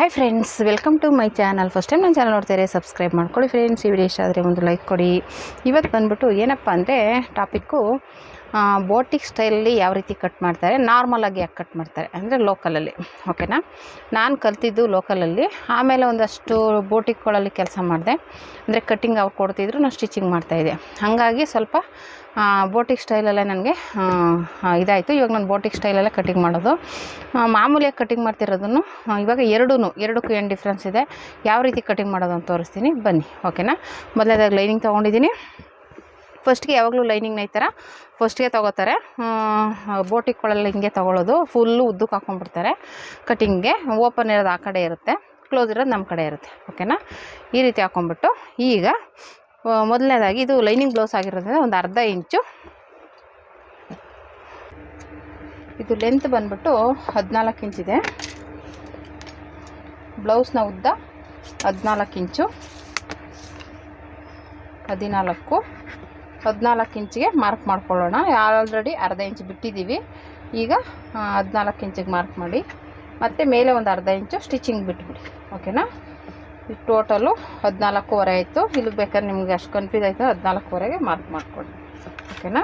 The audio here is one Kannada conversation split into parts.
Hi friends, welcome to my channel. First time ನನ್ನ ಚಾನಲ್ ನೋಡ್ತಾರೆ, ಸಬ್ಸ್ಕ್ರೈಬ್ ಮಾಡ್ಕೊಳ್ಳಿ ಫ್ರೆಂಡ್ಸ್. ಈ ವಿಡಿಯೋ ಇಷ್ಟ ಆದರೆ ಒಂದು ಲೈಕ್ ಕೊಡಿ. ಇವತ್ತು ಬಂದ್ಬಿಟ್ಟು ಏನಪ್ಪ ಅಂದರೆ ಟಾಪಿಕ್ಕು ಬೋಟಿಕ್ ಸ್ಟೈಲಲ್ಲಿ ಯಾವ ರೀತಿ ಕಟ್ ಮಾಡ್ತಾರೆ, ನಾರ್ಮಲಾಗಿ ಯಾಕೆ ಕಟ್ ಮಾಡ್ತಾರೆ ಅಂದರೆ ಲೋಕಲಲ್ಲಿ. ಓಕೆನಾ, ನಾನು ಕಲ್ತಿದ್ದು ಲೋಕಲಲ್ಲಿ. ಆಮೇಲೆ ಒಂದಷ್ಟು ಬೋಟಿಕ್ಗಳಲ್ಲಿ ಕೆಲಸ ಮಾಡಿದೆ. ಅಂದರೆ ಕಟ್ಟಿಂಗ್ ಅವ್ರು ಕೊಡ್ತಿದ್ರು, ನಾನು ಸ್ಟಿಚಿಂಗ್ ಮಾಡ್ತಾಯಿದ್ದೆ. ಹಾಗಾಗಿ ಸ್ವಲ್ಪ ಬೋಟಿಕ್ ಸ್ಟೈಲಲ್ಲೇ ನನಗೆ ಇದಾಯಿತು. ಇವಾಗ ನಾನು ಬೋಟಿಕ್ ಸ್ಟೈಲಲ್ಲೇ ಕಟ್ಟಿಂಗ್ ಮಾಡೋದು. ಮಾಮೂಲಿಯಾಗಿ ಕಟ್ಟಿಂಗ್ ಮಾಡ್ತಿರೋದನ್ನು ಇವಾಗ ಎರಡಕ್ಕೂ ಏನು ಡಿಫ್ರೆನ್ಸ್ ಇದೆ, ಯಾವ ರೀತಿ ಕಟ್ಟಿಂಗ್ ಮಾಡೋದು ಅಂತ ತೋರಿಸ್ತೀನಿ ಬನ್ನಿ. ಓಕೆನಾ, ಮೊದಲನೇದಾಗಿ ಲೈನಿಂಗ್ ತೊಗೊಂಡಿದ್ದೀನಿ. ಫಸ್ಟ್ಗೆ ಯಾವಾಗಲೂ ಲೈನಿಂಗ್ನ ಈ ಥರ ಫಸ್ಟ್ಗೆ ತೊಗೋತಾರೆ. ಬೋಟಿಕ್ಗಳಲ್ಲಿ ಹಿಂಗೆ ತೊಗೊಳ್ಳೋದು, ಫುಲ್ಲು ಉದ್ದಕ್ಕೆ ಹಾಕ್ಕೊಂಡ್ಬಿಡ್ತಾರೆ. ಕಟ್ಟಿಂಗ್ಗೆ ಓಪನ್ ಇರೋದು ಆ ಕಡೆ ಇರುತ್ತೆ, ಕ್ಲೋಸ್ ಇರೋದು ನಮ್ಮ ಕಡೆ ಇರುತ್ತೆ. ಓಕೆನಾ, ಈ ರೀತಿ ಹಾಕ್ಕೊಂಡ್ಬಿಟ್ಟು ಈಗ ಮೊದಲನೇದಾಗಿ ಇದು ಲೈನಿಂಗ್ ಬ್ಲೌಸ್ ಆಗಿರೋದ್ರಿಂದ ಒಂದು ಅರ್ಧ ಇಂಚು, ಇದು ಲೆಂತ್ ಬಂದ್ಬಿಟ್ಟು 14 ಇಂಚಿದೆ. ಬ್ಲೌಸ್ನ ಉದ್ದ 14 ಇಂಚು, 14 ಇಂಚಿಗೆ ಮಾರ್ಕ್ ಮಾಡ್ಕೊಳ್ಳೋಣ. ಆಲ್ರೆಡಿ ಅರ್ಧ ಇಂಚು ಬಿಟ್ಟಿದ್ದೀವಿ, ಈಗ 14 ಇಂಚಿಗೆ ಮಾರ್ಕ್ ಮಾಡಿ. ಮತ್ತು ಮೇಲೆ ಒಂದು ಅರ್ಧ ಇಂಚು ಸ್ಟಿಚಿಂಗ್ ಬಿಟ್ಬಿಡಿ. ಓಕೆನಾ, ಈ ಟೋಟಲು 14.5 ಆಯಿತು. ಇಲ್ಲಿ ಬೇಕಾದ್ರೆ ನಿಮಗೆ ಅಷ್ಟು ಕನ್ಫ್ಯೂಸ್ ಆಯಿತು, 14.5ಗೆ ಮಾರ್ಕ್ ಮಾಡ್ಕೊಳ್ಳಿ. ಓಕೆನಾ,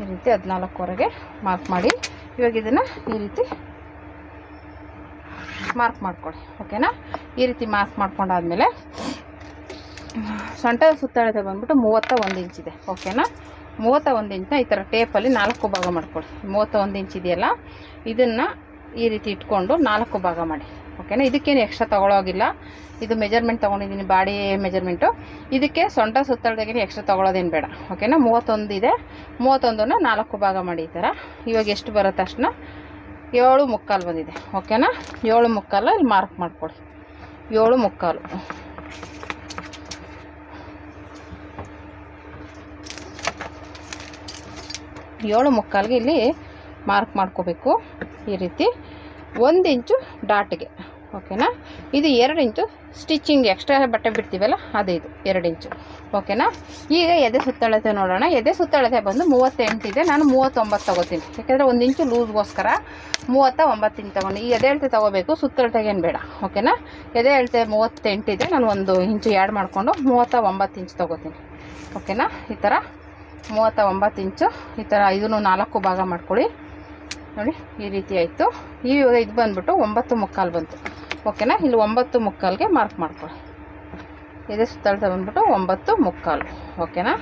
ಈ ರೀತಿ 14.5ಗೆ ಮಾರ್ಕ್ ಮಾಡಿ. ಇವಾಗ ಇದನ್ನು ಈ ರೀತಿ ಮಾರ್ಕ್ ಮಾಡ್ಕೊಳ್ಳಿ. ಓಕೆನಾ, ಈ ರೀತಿ ಮಾರ್ಕ್ ಮಾಡ್ಕೊಂಡಾದ್ಮೇಲೆ ಸೊಂಟದ ಸುತ್ತಳತೆ ಬಂದ್ಬಿಟ್ಟು 31 ಇಂಚಿದೆ. ಓಕೆನಾ, 31 ಇಂಚನ್ನ ಈ ಥರ ಟೇಪಲ್ಲಿ 4 ಭಾಗ ಮಾಡ್ಕೊಳ್ಳಿ. 31 ಇಂಚ್ ಇದೆಯಲ್ಲ, ಇದನ್ನು ಈ ರೀತಿ ಇಟ್ಕೊಂಡು 4 ಭಾಗ ಮಾಡಿ. ಓಕೆನಾ, ಇದಕ್ಕೇನು ಎಕ್ಸ್ಟ್ರಾ ತೊಗೊಳೋಗಿಲ್ಲ. ಇದು ಮೆಜರ್ಮೆಂಟ್ ತೊಗೊಂಡಿದ್ದೀನಿ, ಬಾಡಿ ಮೆಜರ್ಮೆಂಟು. ಇದಕ್ಕೆ ಸೊಂಟ ಸುತ್ತಳತೆಗೇನು ಎಕ್ಸ್ಟ್ರಾ ತೊಗೊಳೋದೇನು ಬೇಡ. ಓಕೆನಾ, 31 ಇದೆ, 31ನ್ನ 4 ಭಾಗ ಮಾಡಿ ಈ ಥರ. ಇವಾಗ ಎಷ್ಟು ಬರುತ್ತೆ ಅಷ್ಟನ್ನ 7.75 ಬಂದಿದೆ. ಓಕೆನಾ, 7.75 ಇಲ್ಲಿ ಮಾರ್ಕ್ ಮಾಡ್ಕೊಳ್ಳಿ. 7.75 7.75ಗೆ ಇಲ್ಲಿ ಮಾರ್ಕ್ ಮಾಡ್ಕೋಬೇಕು. ಈ ರೀತಿ 1 ಇಂಚು ಡಾಟ್ಗೆ. ಓಕೆನಾ, ಇದು 2 ಇಂಚು ಸ್ಟಿಚಿಂಗ್ ಎಕ್ಸ್ಟ್ರಾ ಬಟ್ಟೆ ಬಿಡ್ತೀವಲ್ಲ, ಅದೇ ಇದು 2 ಇಂಚು. ಓಕೆನಾ, ಈಗ ಎದೆ ಸುತ್ತಳತೆ ನೋಡೋಣ. ಎದೆ ಸುತ್ತಳತೆ ಬಂದು 38 ಇದೆ, ನಾನು 39 ತೊಗೋತೀನಿ. ಯಾಕೆಂದರೆ 1 ಇಂಚು ಲೂಸ್ಗೋಸ್ಕರ 39 ಇಂಚ್ ತೊಗೊಂಡು. ಈ ಎದೆ ಅಳತೆ ತೊಗೋಬೇಕು, ಸುತ್ತಳತೆಗೇನು ಬೇಡ. ಓಕೆನಾ, ಎದೆ ಅಳತೆ 38 ಇದೆ, ನಾನು 1 ಇಂಚು ಆ್ಯಡ್ ಮಾಡಿಕೊಂಡು 39 ಇಂಚ್ ತೊಗೋತೀನಿ. ಓಕೆನಾ, ಈ ಥರ 39 ಇಂಚು ಈ ಥರ ಇದನ್ನು 4 ಭಾಗ ಮಾಡ್ಕೊಳ್ಳಿ. ನೋಡಿ, ಈ ರೀತಿ ಆಯಿತು. ಈಗ ಇದು ಬಂದ್ಬಿಟ್ಟು 9.75 ಬಂತು. ಓಕೆನಾ, ಇಲ್ಲಿ 9.75ಗೆ ಮಾರ್ಕ್ ಮಾಡ್ಕೊಳ್ಳಿ. ಇದೇ ಸುತ್ತಳತೆ ಬಂದ್ಬಿಟ್ಟು 9.75. ಓಕೆನಾ,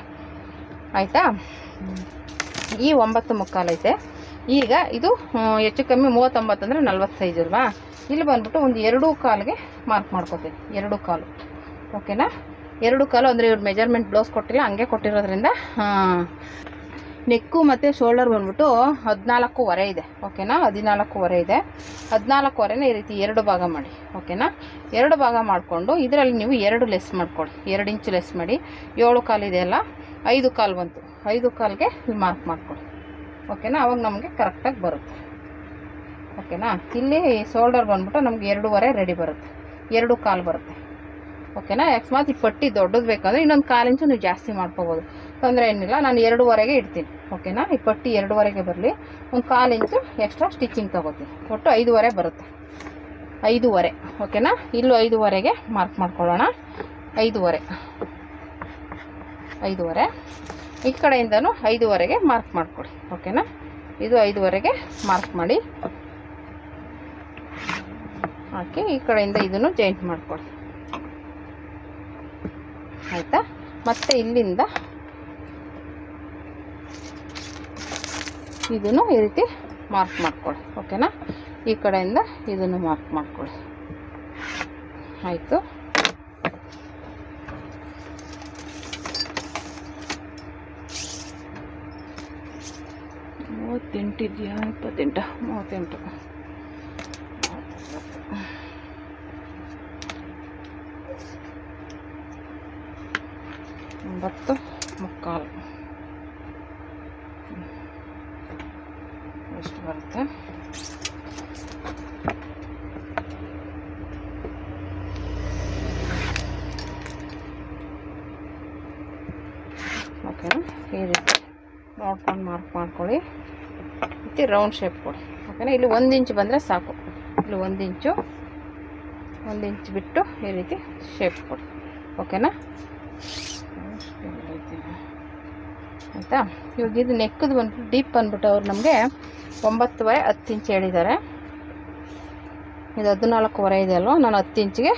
ಆಯಿತಾ. ಈ 9.75 ಐತೆ. ಈಗ ಇದು ಹೆಚ್ಚು ಕಮ್ಮಿ 39 ಅಂದರೆ 40 ಸೈಜ್ ಅಲ್ವಾ. ಇಲ್ಲಿ ಬಂದ್ಬಿಟ್ಟು ಒಂದು 2.25ಗೆ ಮಾರ್ಕ್ ಮಾಡ್ಕೊತೀನಿ. 2.25. ಓಕೆನಾ, 2.25 ಅಂದರೆ ಇವ್ರು ಮೆಜರ್ಮೆಂಟ್ ಬ್ಲೌಸ್ ಕೊಟ್ಟಿಲ್ಲ, ಹಂಗೆ ಕೊಟ್ಟಿರೋದ್ರಿಂದ ನೆಕ್ಕು ಮತ್ತು ಶೋಲ್ಡರ್ ಬಂದ್ಬಿಟ್ಟು 14.5 ಇದೆ. ಓಕೆನಾ, 14.5 ಇದೆ. 14.5ನ ಈ ರೀತಿ 2 ಭಾಗ ಮಾಡಿ. ಓಕೆನಾ, 2 ಭಾಗ ಮಾಡಿಕೊಂಡು ಇದರಲ್ಲಿ ನೀವು 2 ಲೆಸ್ ಮಾಡ್ಕೊಳ್ಳಿ. 2 ಇಂಚು ಲೆಸ್ ಮಾಡಿ. 7.25 ಇದೆಯಲ್ಲ, 5.25 ಬಂತು. 5.25ಗೆ ಇಲ್ಲಿ ಮಾರ್ಕ್ ಮಾಡ್ಕೊಳ್ಳಿ. ಓಕೆನಾ, ಅವಾಗ ನಮಗೆ ಕರೆಕ್ಟಾಗಿ ಬರುತ್ತೆ. ಓಕೆನಾ, ಇಲ್ಲಿ ಶೋಲ್ಡರ್ ಬಂದ್ಬಿಟ್ಟು ನಮ್ಗೆ 2.25 ರೆಡಿ ಬರುತ್ತೆ. 2.25 ಬರುತ್ತೆ. ಓಕೆನಾ, ಅಕಸ್ಮಾತ್ ಈ ಪಟ್ಟಿ ದೊಡ್ಡದು ಬೇಕಂದರೆ ಇನ್ನೊಂದು 1/4 ಇಂಚು ನೀವು ಜಾಸ್ತಿ ಮಾಡ್ಕೋಬೋದು, ತೊಂದರೆ ಏನಿಲ್ಲ. ನಾನು 2.25ಗೆ ಇಡ್ತೀನಿ. ಓಕೆನಾ, ಈ ಪಟ್ಟಿ 2.25ಗೆ ಬರಲಿ, ಒಂದು 1/4 ಇಂಚು ಎಕ್ಸ್ಟ್ರಾ ಸ್ಟಿಚಿಂಗ್ ತೊಗೋತೀನಿ. ಒಟ್ಟು 5.25 ಬರುತ್ತೆ. 5.25. ಓಕೆನಾ, ಇಲ್ಲೂ 5.25ಗೆ ಮಾರ್ಕ್ ಮಾಡ್ಕೊಳ್ಳೋಣ. 5.25 ಈ ಕಡೆಯಿಂದನೂ 5.25ಗೆ ಮಾರ್ಕ್ ಮಾಡ್ಕೊಳ್ಳಿ. ಓಕೆನಾ, ಇದು 5.25ಗೆ ಮಾರ್ಕ್ ಮಾಡಿ ಹಾಕಿ ಈ ಕಡೆಯಿಂದ ಇದನ್ನು ಜಾಯಿಂಟ್ ಮಾಡ್ಕೊಳ್ಳಿ. ಆಯಿತಾ. ಮತ್ತು ಇಲ್ಲಿಂದ ಇದನ್ನು ಈ ರೀತಿ ಮಾರ್ಕ್ ಮಾಡ್ಕೊಳ್ಳಿ. ಓಕೆನಾ, ಈ ಕಡೆಯಿಂದ ಇದನ್ನು ಮಾರ್ಕ್ ಮಾಡ್ಕೊಳ್ಳಿ. ಆಯಿತು. ಇದೆಯಾ 28 38 9.75 ಎಷ್ಟು ಬರುತ್ತೆ. ಓಕೆನಾ, ಈ ರೀತಿ ನೋಡ್ಕೊಂಡು ಮಾರ್ಕ್ ಮಾಡ್ಕೊಳ್ಳಿ. ಮತ್ತು ರೌಂಡ್ ಶೇಪ್ ಕೊಡಿ. ಓಕೆನಾ, ಇಲ್ಲಿ 1 ಇಂಚ್ ಬಂದರೆ ಸಾಕು. ಇಲ್ಲಿ 1 ಇಂಚು ಬಿಟ್ಟು ಈ ರೀತಿ ಶೇಪ್ ಕೊಡಿ. ಓಕೆನಾ? ಆಯಿತಾ? ಇವಾಗ ಇದು ನೆಕ್ಕದು ಬಂದ್ಬಿಟ್ಟು ಡೀಪ್ ಬಂದ್ಬಿಟ್ಟು ಅವ್ರು ನಮಗೆ 9.5 10 ಇಂಚ್ ಹೇಳಿದ್ದಾರೆ. ಇದು 14.5 ಇದೆ ಅಲ್ವ, ನಾನು 10 ಇಂಚಿಗೆ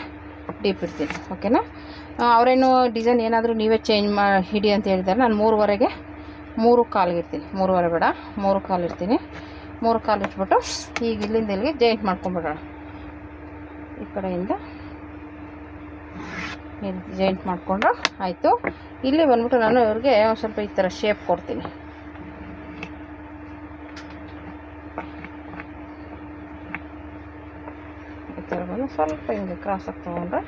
ಡೀಪ್ ಇಡ್ತೀನಿ. ಓಕೆನಾ? ಅವರೇನು ಡಿಸೈನ್ ಏನಾದರೂ ನೀವೇ ಚೇಂಜ್ ಹಿಡಿ ಅಂತ ಹೇಳಿದ್ದಾರೆ. ನಾನು 3.5ಗೆ 3 ಕಾಲಿಗೆ ಇರ್ತೀನಿ. 3.5 ಬೇಡ, 3 ಕಾಲು ಇರ್ತೀನಿ. 3 ಕಾಲು ಇಟ್ಬಿಟ್ಟು ಈಗ ಇಲ್ಲಿಂದ ಇಲ್ಲಿಗೆ ಜಾಯಿಂಟ್ ಮಾಡ್ಕೊಂಬಿಡೋಣ. ಈ ಕಡೆಯಿಂದ ಜಾಯಿಂಟ್ ಮಾಡಿಕೊಂಡ್ರೆ ಆಯಿತು. ಇಲ್ಲಿ ಬಂದ್ಬಿಟ್ಟು ನಾನು ಇವ್ರಿಗೆ ಒಂದು ಸ್ವಲ್ಪ ಈ ಥರ ಶೇಪ್ ಕೊಡ್ತೀನಿ. ಈ ಥರ ಬಂದು ಸ್ವಲ್ಪ ಹಿಂಗೆ ಕ್ರಾಸಾಗಿ ತೊಗೊಂಡ್ರೆ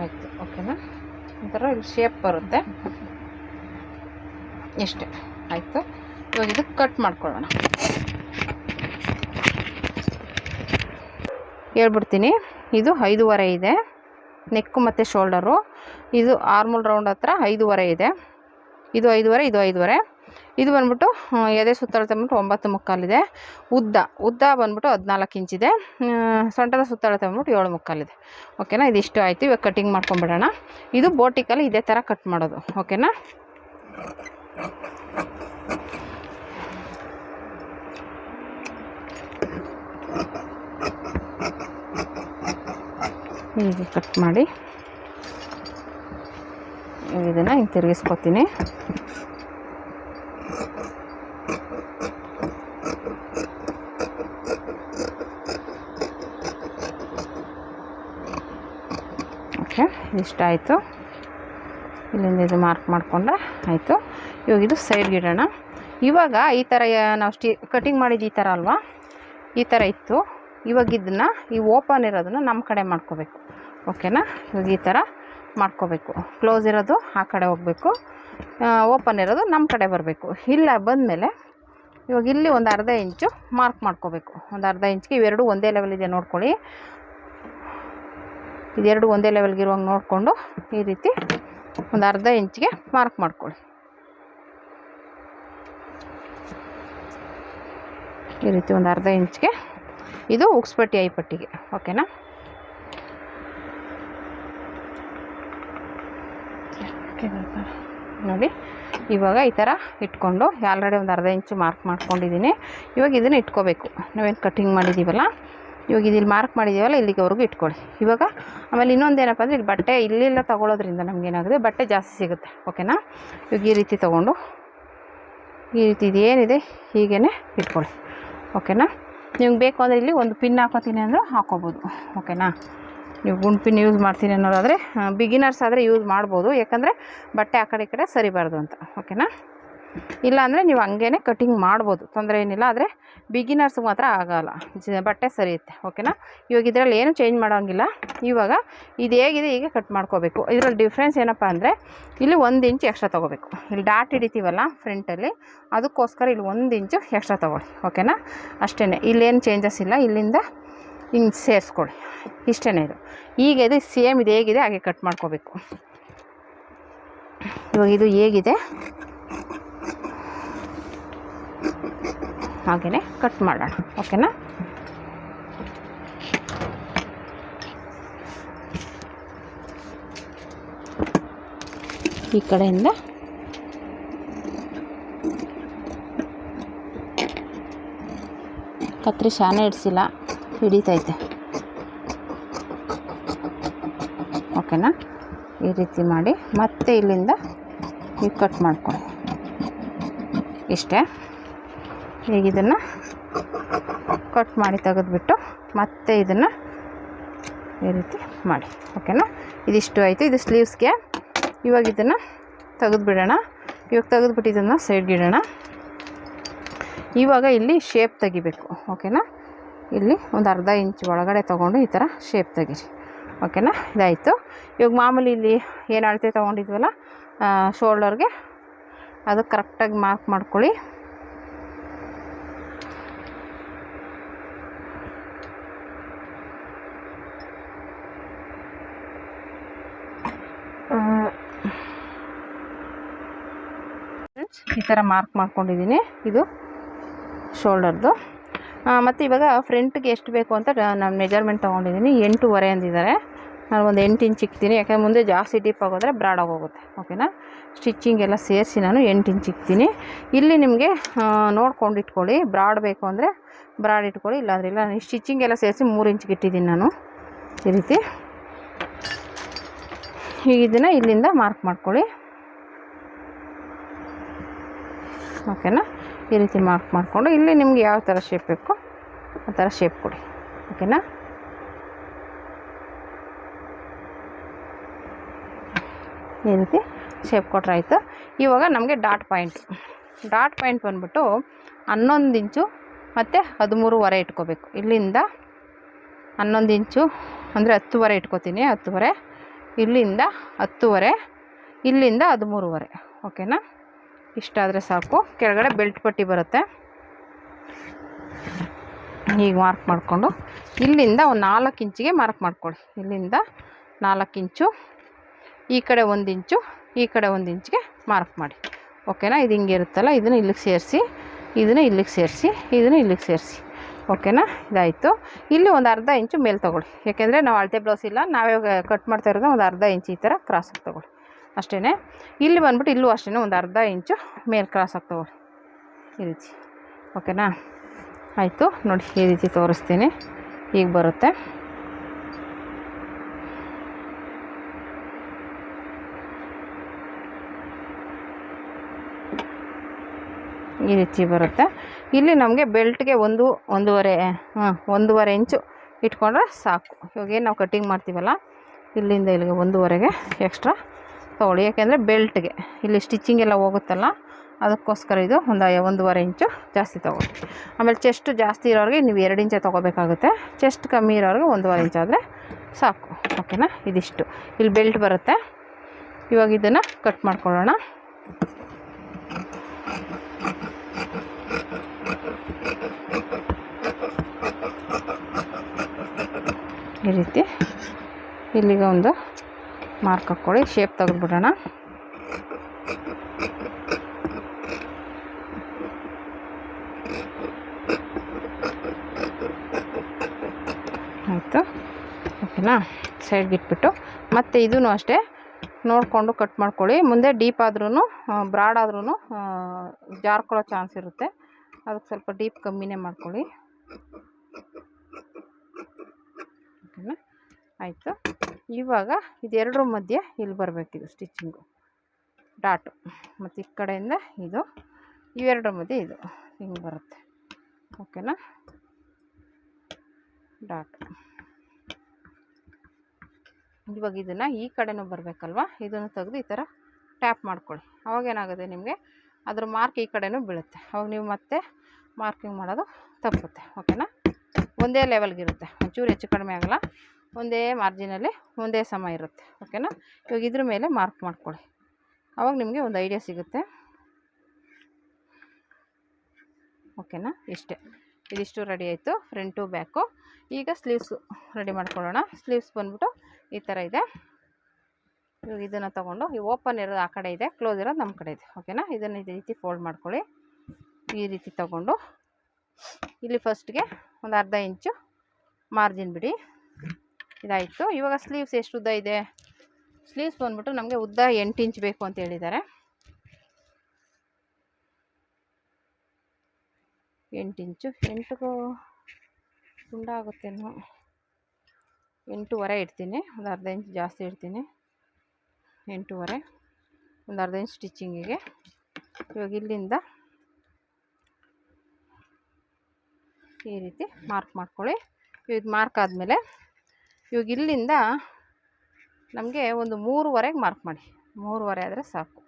ಆಯಿತು. ಓಕೆನಾ? ಒಂಥರ ಇಲ್ಲಿ ಶೇಪ್ ಬರುತ್ತೆ. ಇಷ್ಟೇ ಆಯಿತು. ಇವಾಗ ಇದಕ್ಕೆ ಕಟ್ ಮಾಡ್ಕೊಳ್ಳೋಣ. ಹೇಳ್ಬಿಡ್ತೀನಿ, ಇದು 5.5 ಇದೆ ನೆಕ್ಕು ಮತ್ತು ಶೋಲ್ಡರು. ಇದು ಆರ್ಮೋಲ್ ರೌಂಡ್ ಹತ್ರ 5.5 ಇದೆ. ಇದು 5.5, ಇದು 5.5. ಇದು ಬಂದ್ಬಿಟ್ಟು ಎದೆ ಸುತ್ತಳತೆ ಬಂದ್ಬಿಟ್ಟು 9.25 ಇದೆ. ಉದ್ದ ಬಂದ್ಬಿಟ್ಟು 14 ಇಂಚಿದೆ. ಸೊಂಟದ ಸುತ್ತಳತೆ ಬಂದ್ಬಿಟ್ಟು 7.25 ಇದೆ. ಓಕೆನಾ? ಇದಿಷ್ಟು ಆಯಿತು. ಇವಾಗ ಕಟಿಂಗ್ ಮಾಡ್ಕೊಂಬಿಡೋಣ. ಇದು ಬೋಟಿಕಲ್ಲಿ ಇದೇ ಥರ ಕಟ್ ಮಾಡೋದು. ಓಕೆನಾ? ಹೀಗೆ ಕಟ್ ಮಾಡಿ ಇದನ್ನು ಹಿಂಗೆ ತಿರುಗಿಸ್ಕೊತೀನಿ. ಓಕೆ, ಇಷ್ಟ ಆಯಿತು. ಇಲ್ಲಿಂದ ಇದು ಮಾರ್ಕ್ ಮಾಡಿಕೊಂಡ್ರೆ ಆಯಿತು. ಇವಾಗ ಇದು ಸೈಡ್ಗೆ ಇಡೋಣ. ಇವಾಗ ಈ ಥರ ನಾವು ಕಟಿಂಗ್ ಮಾಡಿದ್ದು ಈ ಥರ ಅಲ್ವಾ, ಈ ಥರ ಇತ್ತು. ಇವಾಗ ಇದನ್ನು ಈ ಓಪನ್ ಇರೋದನ್ನು ನಮ್ಮ ಕಡೆ ಮಾಡ್ಕೋಬೇಕು. ಓಕೆನಾ? ಇವಾಗ ಈ ಥರ ಮಾಡ್ಕೋಬೇಕು. ಕ್ಲೋಸ್ ಇರೋದು ಆ ಕಡೆ ಹೋಗಬೇಕು, ಓಪನ್ ಇರೋದು ನಮ್ಮ ಕಡೆ ಬರಬೇಕು. ಇಲ್ಲ ಬಂದಮೇಲೆ ಇವಾಗ ಇಲ್ಲಿ ಒಂದು ಅರ್ಧ ಇಂಚು ಮಾರ್ಕ್ ಮಾಡ್ಕೋಬೇಕು. ಒಂದು ಅರ್ಧ ಇಂಚ್ಗೆ ಇವೆರಡು ಒಂದೇ ಲೆವೆಲ್ ಇದೆ ನೋಡ್ಕೊಳ್ಳಿ. ಇದೆರಡು ಒಂದೇ ಲೆವೆಲ್ಗೆ ಇರುವಂಗೆ ನೋಡಿಕೊಂಡು ಈ ರೀತಿ ಒಂದು ಅರ್ಧ ಇಂಚ್ಗೆ ಮಾರ್ಕ್ ಮಾಡ್ಕೊಳ್ಳಿ. ಈ ರೀತಿ ಒಂದು ಅರ್ಧ ಇಂಚ್ಗೆ. ಇದು ಉಕ್ಸ್ಪಟ್ಟಿ ಐಪಟ್ಟಿಗೆ. ಓಕೆನಾ? ನೋಡಿ, ಇವಾಗ ಈ ಥರ ಇಟ್ಕೊಂಡು ಆಲ್ರೆಡಿ ಒಂದು ಅರ್ಧ ಇಂಚು ಮಾರ್ಕ್ ಮಾಡ್ಕೊಂಡಿದ್ದೀನಿ. ಇವಾಗ ಇದನ್ನು ಇಟ್ಕೋಬೇಕು. ನಾವೇನು ಕಟಿಂಗ್ ಮಾಡಿದ್ದೀವಲ್ಲ, ಇವಾಗ ಇಲ್ಲಿ ಮಾರ್ಕ್ ಮಾಡಿದ್ದೀವಲ್ಲ, ಇಲ್ಲಿಗೆವರೆಗೂ ಇಟ್ಕೊಳ್ಳಿ. ಇವಾಗ ಆಮೇಲೆ ಇನ್ನೊಂದೇನಪ್ಪ ಅಂದರೆ ಇಲ್ಲಿ ಬಟ್ಟೆ ಇಲ್ಲೆಲ್ಲ ತೊಗೊಳೋದ್ರಿಂದ ನಮಗೇನಾಗುತ್ತೆ, ಬಟ್ಟೆ ಜಾಸ್ತಿ ಸಿಗುತ್ತೆ. ಓಕೆನಾ? ಇವಾಗ ಈ ರೀತಿ ತೊಗೊಂಡು ಈ ರೀತಿ ಇದೇನಿದೆ ಹೀಗೇ ಇಟ್ಕೊಳ್ಳಿ. ಓಕೆನಾ? ನಿಮ್ಗೆ ಬೇಕು ಅಂದರೆ ಇಲ್ಲಿ ಒಂದು ಪಿನ್ ಹಾಕೋತೀನಿ ಅಂದರೆ ಹಾಕೋಬೋದು. ಓಕೆನಾ? ನೀವು ಗುಂಡು ಪಿನ್ ಯೂಸ್ ಮಾಡ್ತೀನಿ ಅನ್ನೋದಾದರೆ, ಬಿಗಿನರ್ಸ್ ಆದರೆ ಯೂಸ್ ಮಾಡ್ಬೋದು, ಯಾಕಂದರೆ ಬಟ್ಟೆ ಆ ಕಡೆ ಈ ಕಡೆ ಸರಿಬಾರ್ದು ಅಂತ. ಓಕೆನಾ? ಇಲ್ಲಾಂದರೆ ನೀವು ಹಂಗೇ ಕಟಿಂಗ್ ಮಾಡ್ಬೋದು, ತೊಂದರೆ ಏನಿಲ್ಲ. ಆದರೆ ಬಿಗಿನರ್ಸ್ಗೆ ಮಾತ್ರ ಆಗೋಲ್ಲ, ಬಟ್ಟೆ ಸರಿಯುತ್ತೆ. ಓಕೆನಾ? ಇವಾಗ ಇದರಲ್ಲಿ ಏನು ಚೇಂಜ್ ಮಾಡೋಂಗಿಲ್ಲ. ಇವಾಗ ಇದು ಹೇಗಿದೆ ಹೀಗೆ ಕಟ್ ಮಾಡ್ಕೋಬೇಕು. ಇದರಲ್ಲಿ ಡಿಫ್ರೆನ್ಸ್ ಏನಪ್ಪ ಅಂದರೆ ಇಲ್ಲಿ 1 ಇಂಚು ಎಕ್ಸ್ಟ್ರಾ ತೊಗೋಬೇಕು. ಇಲ್ಲಿ ಡಾಟ್ ಹಿಡಿತೀವಲ್ಲ ಫ್ರಂಟಲ್ಲಿ, ಅದಕ್ಕೋಸ್ಕರ ಇಲ್ಲಿ 1 ಇಂಚು ಎಕ್ಸ್ಟ್ರಾ ತೊಗೊಳ್ಳಿ. ಓಕೆನಾ? ಅಷ್ಟೇ, ಇಲ್ಲೇನು ಚೇಂಜಸ್ ಇಲ್ಲ. ಇಲ್ಲಿಂದ ಹಿಂಗೆ ಸೇರಿಸ್ಕೊಳ್ಳಿ. ಇಷ್ಟೇ ಇದು. ಈಗ ಇದು ಸೇಮ್ ಇದು ಹೇಗಿದೆ ಹಾಗೆ ಕಟ್ ಮಾಡ್ಕೋಬೇಕು. ಇವಾಗ ಇದು ಹೇಗಿದೆ ಹಾಗೆಯೇ ಕಟ್ ಮಾಡೋಣ. ಓಕೆನಾ? ಈ ಕಡೆಯಿಂದ ಕತ್ರಿ ಶಾನೆ ಇಡಿಸಿಲ್ಲ, ಹಿಡಿತೈತೆ. ಓಕೆನಾ? ಈ ರೀತಿ ಮಾಡಿ ಮತ್ತೆ ಇಲ್ಲಿಂದ ಈಗ ಕಟ್ ಮಾಡ್ಕೊಳ್ಳಿ. ಇಷ್ಟೇ. ಈಗ ಇದನ್ನು ಕಟ್ ಮಾಡಿ ತೆಗೆದುಬಿಟ್ಟು ಮತ್ತೆ ಇದನ್ನು ಈ ರೀತಿ ಮಾಡಿ. ಓಕೆನಾ? ಇದಿಷ್ಟು ಆಯಿತು. ಇದು ಸ್ಲೀವ್ಸ್ಗೆ. ಇವಾಗ ಇದನ್ನು ತೆಗೆದುಬಿಡೋಣ. ಇವಾಗ ತೆಗೆದುಬಿಟ್ಟು ಇದನ್ನು ಸೈಡ್ಗೆ ಇಡೋಣ. ಇವಾಗ ಇಲ್ಲಿ ಶೇಪ್ ತೆಗಿಬೇಕು. ಓಕೆನಾ? ಇಲ್ಲಿ ಒಂದು ಅರ್ಧ ಇಂಚ್ ಒಳಗಡೆ ತೊಗೊಂಡು ಈ ಥರ ಶೇಪ್ ತೆಗೀರಿ. ಓಕೆನಾ? ಇದಾಯಿತು. ಇವಾಗ ಮಾಮೂಲಿ ಇಲ್ಲಿ ಏನು ಅಳತೆ ತೊಗೊಂಡಿದ್ವಲ್ಲ ಶೋಲ್ಡರ್ಗೆ, ಅದು ಕರೆಕ್ಟಾಗಿ ಮಾರ್ಕ್ ಮಾಡ್ಕೊಳ್ಳಿ. ಈ ಥರ ಮಾರ್ಕ್ ಮಾಡ್ಕೊಂಡಿದ್ದೀನಿ. ಇದು ಶೋಲ್ಡರ್ದು. ಮತ್ತು ಇವಾಗ ಫ್ರಂಟ್ಗೆ ಎಷ್ಟು ಬೇಕು ಅಂತ ನಾನು ಮೆಜರ್ಮೆಂಟ್ ತೊಗೊಂಡಿದ್ದೀನಿ. 8.5 ಅಂದಿದ್ದಾರೆ. ನಾನು ಒಂದು 8 ಇಂಚ್ ಇಕ್ತೀನಿ, ಯಾಕಂದರೆ ಮುಂದೆ ಜಾಸ್ತಿ ಡೀಪ್ ಆಗೋದ್ರೆ ಬ್ರಾಡಾಗಿ ಹೋಗುತ್ತೆ. ಓಕೆನಾ. ಸ್ಟಿಚ್ಚಿಂಗ್ ಎಲ್ಲ ಸೇರಿಸಿ ನಾನು 8 ಇಂಚ್ ಇಕ್ತೀನಿ. ಇಲ್ಲಿ ನಿಮಗೆ ನೋಡ್ಕೊಂಡು ಇಟ್ಕೊಳ್ಳಿ. ಬ್ರಾಡ್ ಬೇಕು ಅಂದರೆ ಬ್ರಾಡ್ ಇಟ್ಕೊಳ್ಳಿ, ಇಲ್ಲಾಂದ್ರೆ ಇಲ್ಲ. ನಾನು ಸ್ಟಿಚ್ಚಿಂಗ್ ಎಲ್ಲ ಸೇರಿಸಿ 3 ಇಂಚ್ಗೆ ಇಟ್ಟಿದ್ದೀನಿ ನಾನು. ಈ ರೀತಿ ಈಗ ಇದನ್ನು ಇಲ್ಲಿಂದ ಮಾರ್ಕ್ ಮಾಡ್ಕೊಳ್ಳಿ. ಓಕೆನಾ. ಈ ರೀತಿ ಮಾರ್ಕ್ ಮಾಡಿಕೊಂಡು ಇಲ್ಲಿ ನಿಮ್ಗೆ ಯಾವ ಥರ ಶೇಪ್ ಬೇಕೋ ಆ ಥರ ಶೇಪ್ ಕೊಡಿ. ಓಕೆನಾ. ಈ ರೀತಿ ಶೇಪ್ ಕೊಟ್ಟರೆ ಆಯಿತು. ಇವಾಗ ನಮಗೆ ಡಾಟ್ ಪಾಯಿಂಟ್ ಬಂದ್ಬಿಟ್ಟು 11 ಇಂಚು ಮತ್ತು 13.5 ಇಟ್ಕೋಬೇಕು. ಇಲ್ಲಿಂದ 11 ಇಂಚು ಅಂದರೆ 10.5 ಇಟ್ಕೋತೀನಿ. 10.5 ಇಲ್ಲಿಂದ 10.5 ಇಲ್ಲಿಂದ 13.5. ಓಕೆನಾ. ಇಷ್ಟಾದರೆ ಸಾಕು. ಕೆಳಗಡೆ ಬೆಲ್ಟ್ ಪಟ್ಟಿ ಬರುತ್ತೆ. ಈಗ ಮಾರ್ಕ್ ಮಾಡಿಕೊಂಡು ಇಲ್ಲಿಂದ ಒಂದು 4 ಇಂಚಿಗೆ ಮಾರ್ಕ್ ಮಾಡ್ಕೊಳ್ಳಿ. ಇಲ್ಲಿಂದ 4 ಇಂಚು, ಈ ಕಡೆ 1 ಇಂಚು, ಈ ಕಡೆ 1 ಇಂಚಿಗೆ ಮಾರ್ಕ್ ಮಾಡಿ. ಓಕೆನಾ. ಇದು ಹಿಂಗೆ ಇರುತ್ತಲ್ಲ, ಇದನ್ನು ಇಲ್ಲಿಗೆ ಸೇರಿಸಿ, ಇದನ್ನು ಇಲ್ಲಿಗೆ ಸೇರಿಸಿ, ಇದನ್ನು ಇಲ್ಲಿಗೆ ಸೇರಿಸಿ. ಓಕೆನಾ. ಇದಾಯಿತು. ಇಲ್ಲಿ ಒಂದು ಅರ್ಧ ಇಂಚು ಮೇಲೆ ತೊಗೊಳ್ಳಿ, ಯಾಕೆಂದರೆ ನಾವು ಅಳತೆ ಬ್ಲೌಸ್ ಇಲ್ಲ, ನಾವೇ ಕಟ್ ಮಾಡ್ತಾ ಇರೋದು. ಒಂದು ಅರ್ಧ ಇಂಚು ಈ ಥರ ಕ್ರಾಸಾಗಿ ತೊಗೊಳ್ಳಿ ಅಷ್ಟೇ. ಇಲ್ಲಿ ಬಂದ್ಬಿಟ್ಟು ಇಲ್ಲೂ ಅಷ್ಟೇ ಒಂದು ಅರ್ಧ ಇಂಚು ಮೇಲೆ ಕ್ರಾಸಾಗಿ ತೊಗೊಳ್ಳಿ ಈ ರೀತಿ. ಓಕೆನಾ. ಆಯಿತು. ನೋಡಿ ಈ ರೀತಿ ತೋರಿಸ್ತೀನಿ. ಈಗ ಬರುತ್ತೆ. ಈ ರೀತಿ ಬರುತ್ತೆ. ಇಲ್ಲಿ ನಮಗೆ ಬೆಲ್ಟ್ಗೆ 1.5 ಇಂಚು ಇಟ್ಕೊಂಡ್ರೆ ಸಾಕು. ಇವಾಗೇನು ನಾವು ಕಟ್ಟಿಂಗ್ ಮಾಡ್ತೀವಲ್ಲ, ಇಲ್ಲಿಂದ ಇಲ್ಲಿಗೆ 1.5ಗೆ ಎಕ್ಸ್ಟ್ರಾ ತೊಗೊಳ್ಳಿ. ಯಾಕೆಂದರೆ ಬೆಲ್ಟ್ಗೆ ಇಲ್ಲಿ ಸ್ಟಿಚ್ಚಿಂಗ್ ಎಲ್ಲ ಹೋಗುತ್ತಲ್ಲ, ಅದಕ್ಕೋಸ್ಕರ ಇದು 1.5 ಇಂಚು ಜಾಸ್ತಿ ತೊಗೊಳ್ಳಿ. ಆಮೇಲೆ ಚೆಸ್ಟ್ ಜಾಸ್ತಿ ಇರೋರಿಗೆ ನೀವು 2 ಇಂಚೆ ತೊಗೋಬೇಕಾಗುತ್ತೆ. ಚೆಸ್ಟ್ ಕಮ್ಮಿ ಇರೋರಿಗೆ 1.5 ಇಂಚ್ ಆದರೆ ಸಾಕು. ಓಕೆನಾ. ಇದಿಷ್ಟು ಇಲ್ಲಿ ಬೆಲ್ಟ್ ಬರುತ್ತೆ. ಇವಾಗ ಇದನ್ನು ಕಟ್ ಮಾಡ್ಕೊಳ್ಳೋಣ. ಈ ರೀತಿ ಇಲ್ಲಿಗೆ ಒಂದು ಮಾರ್ಕ್ ಹಾಕ್ಕೊಳ್ಳಿ. ಶೇಪ್ ತೆಗೆದುಬಿಡೋಣ. ಆಯಿತು. ಓಕೆನಾ. ಸೈಡ್ಗೆ ಇಟ್ಬಿಟ್ಟು ಮತ್ತು ಇದೂ ಅಷ್ಟೇ ನೋಡಿಕೊಂಡು ಕಟ್ ಮಾಡ್ಕೊಳ್ಳಿ. ಮುಂದೆ ಡೀಪ್ ಆದ್ರೂ ಬ್ರಾಡ್ ಆದ್ರೂ ಜಾರ್ಕೊಳ್ಳೋ ಚಾನ್ಸ್ ಇರುತ್ತೆ. ಅದಕ್ಕೆ ಸ್ವಲ್ಪ ಡೀಪ್ ಕಮ್ಮಿನೇ ಮಾಡ್ಕೊಳ್ಳಿ. ಓಕೆನಾ. ಆಯಿತು. ಇವಾಗ ಇದೆರಡರ ಮಧ್ಯೆ ಇಲ್ಲಿ ಬರಬೇಕಿದು ಸ್ಟಿಚ್ಚಿಂಗು ಡಾಟು, ಮತ್ತು ಈ ಕಡೆಯಿಂದ ಇದು ಇವೆರಡರ ಮಧ್ಯೆ ಇದು ಹಿಂಗೆ ಬರುತ್ತೆ. ಓಕೆನಾ. ಡಾಟ್. ಇವಾಗ ಇದನ್ನು ಈ ಕಡೆನೂ ಬರಬೇಕಲ್ವ, ಇದನ್ನು ತೆಗೆದು ಈ ಥರ ಟ್ಯಾಪ್ ಮಾಡ್ಕೊಳ್ಳಿ. ಅವಾಗೇನಾಗುತ್ತೆ ನಿಮಗೆ ಅದ್ರ ಮಾರ್ಕ್ ಈ ಕಡೆನೂ ಬೀಳುತ್ತೆ. ಅವಾಗ ನೀವು ಮತ್ತೆ ಮಾರ್ಕಿಂಗ್ ಮಾಡೋದು ತಪ್ಪುತ್ತೆ. ಓಕೆನಾ. ಒಂದೇ ಲೆವೆಲ್ಗಿರುತ್ತೆ, ಒಂಚೂರು ಹೆಚ್ಚು ಕಡಿಮೆ ಆಗಲ್ಲ. ಒಂದೇ ಮಾರ್ಜಿನಲ್ಲಿ ಒಂದೇ ಸಮ ಇರುತ್ತೆ. ಓಕೆನಾ. ಇವಾಗ ಇದ್ರ ಮೇಲೆ ಮಾರ್ಕ್ ಮಾಡ್ಕೊಳ್ಳಿ. ಆವಾಗ ನಿಮಗೆ ಒಂದು ಐಡಿಯಾ ಸಿಗುತ್ತೆ. ಓಕೆನಾ. ಇದಿಷ್ಟು ರೆಡಿ ಆಯಿತು, ಫ್ರಂಟು ಬ್ಯಾಕು. ಈಗ ಸ್ಲೀವ್ಸು ರೆಡಿ ಮಾಡ್ಕೊಳ್ಳೋಣ. ಸ್ಲೀವ್ಸ್ ಬಂದ್ಬಿಟ್ಟು ಈ ಥರ ಇದೆ. ಇವಾಗ ಇದನ್ನು ತೊಗೊಂಡು ಈ ಓಪನ್ ಇರೋದು ಆ ಕಡೆ ಇದೆ, ಕ್ಲೋಸ್ ಇರೋದು ನಮ್ಮ ಕಡೆ ಇದೆ. ಓಕೆನಾ. ಇದನ್ನು ಈ ರೀತಿ ಫೋಲ್ಡ್ ಮಾಡ್ಕೊಳ್ಳಿ. ಈ ರೀತಿ ತೊಗೊಂಡು ಇಲ್ಲಿ ಫಸ್ಟ್ಗೆ ಒಂದು ಅರ್ಧ ಇಂಚು ಮಾರ್ಜಿನ್ ಬಿಡಿ. ಇದಾಯಿತು. ಇವಾಗ ಸ್ಲೀವ್ಸ್ ಎಷ್ಟು ಉದ್ದ ಇದೆ? ಸ್ಲೀವ್ಸ್ ಬಂದ್ಬಿಟ್ಟು ನಮಗೆ ಉದ್ದ 8 ಇಂಚ್ ಬೇಕು ಅಂತ ಹೇಳಿದ್ದಾರೆ. 8 ಇಂಚು 8ಗೂ ಗುಂಡ ಆಗುತ್ತೇನೋ. 8.5 ಇಡ್ತೀನಿ. ಒಂದು ಅರ್ಧ ಇಂಚ್ ಜಾಸ್ತಿ ಇಡ್ತೀನಿ. 8.5 ಒಂದು ಅರ್ಧ ಇಂಚ್ ಸ್ಟಿಚ್ಚಿಂಗಿಗೆ. ಇವಾಗ ಇಲ್ಲಿಂದ ಈ ರೀತಿ ಮಾರ್ಕ್ ಮಾಡ್ಕೊಳ್ಳಿ. ಇದು ಮಾರ್ಕ್ ಆದಮೇಲೆ ಇವಾಗ ಇಲ್ಲಿಂದ ನಮಗೆ ಒಂದು 3.5ಗೆ ಮಾರ್ಕ್ ಮಾಡಿ. 3.5 ಆದರೆ ಸಾಕು.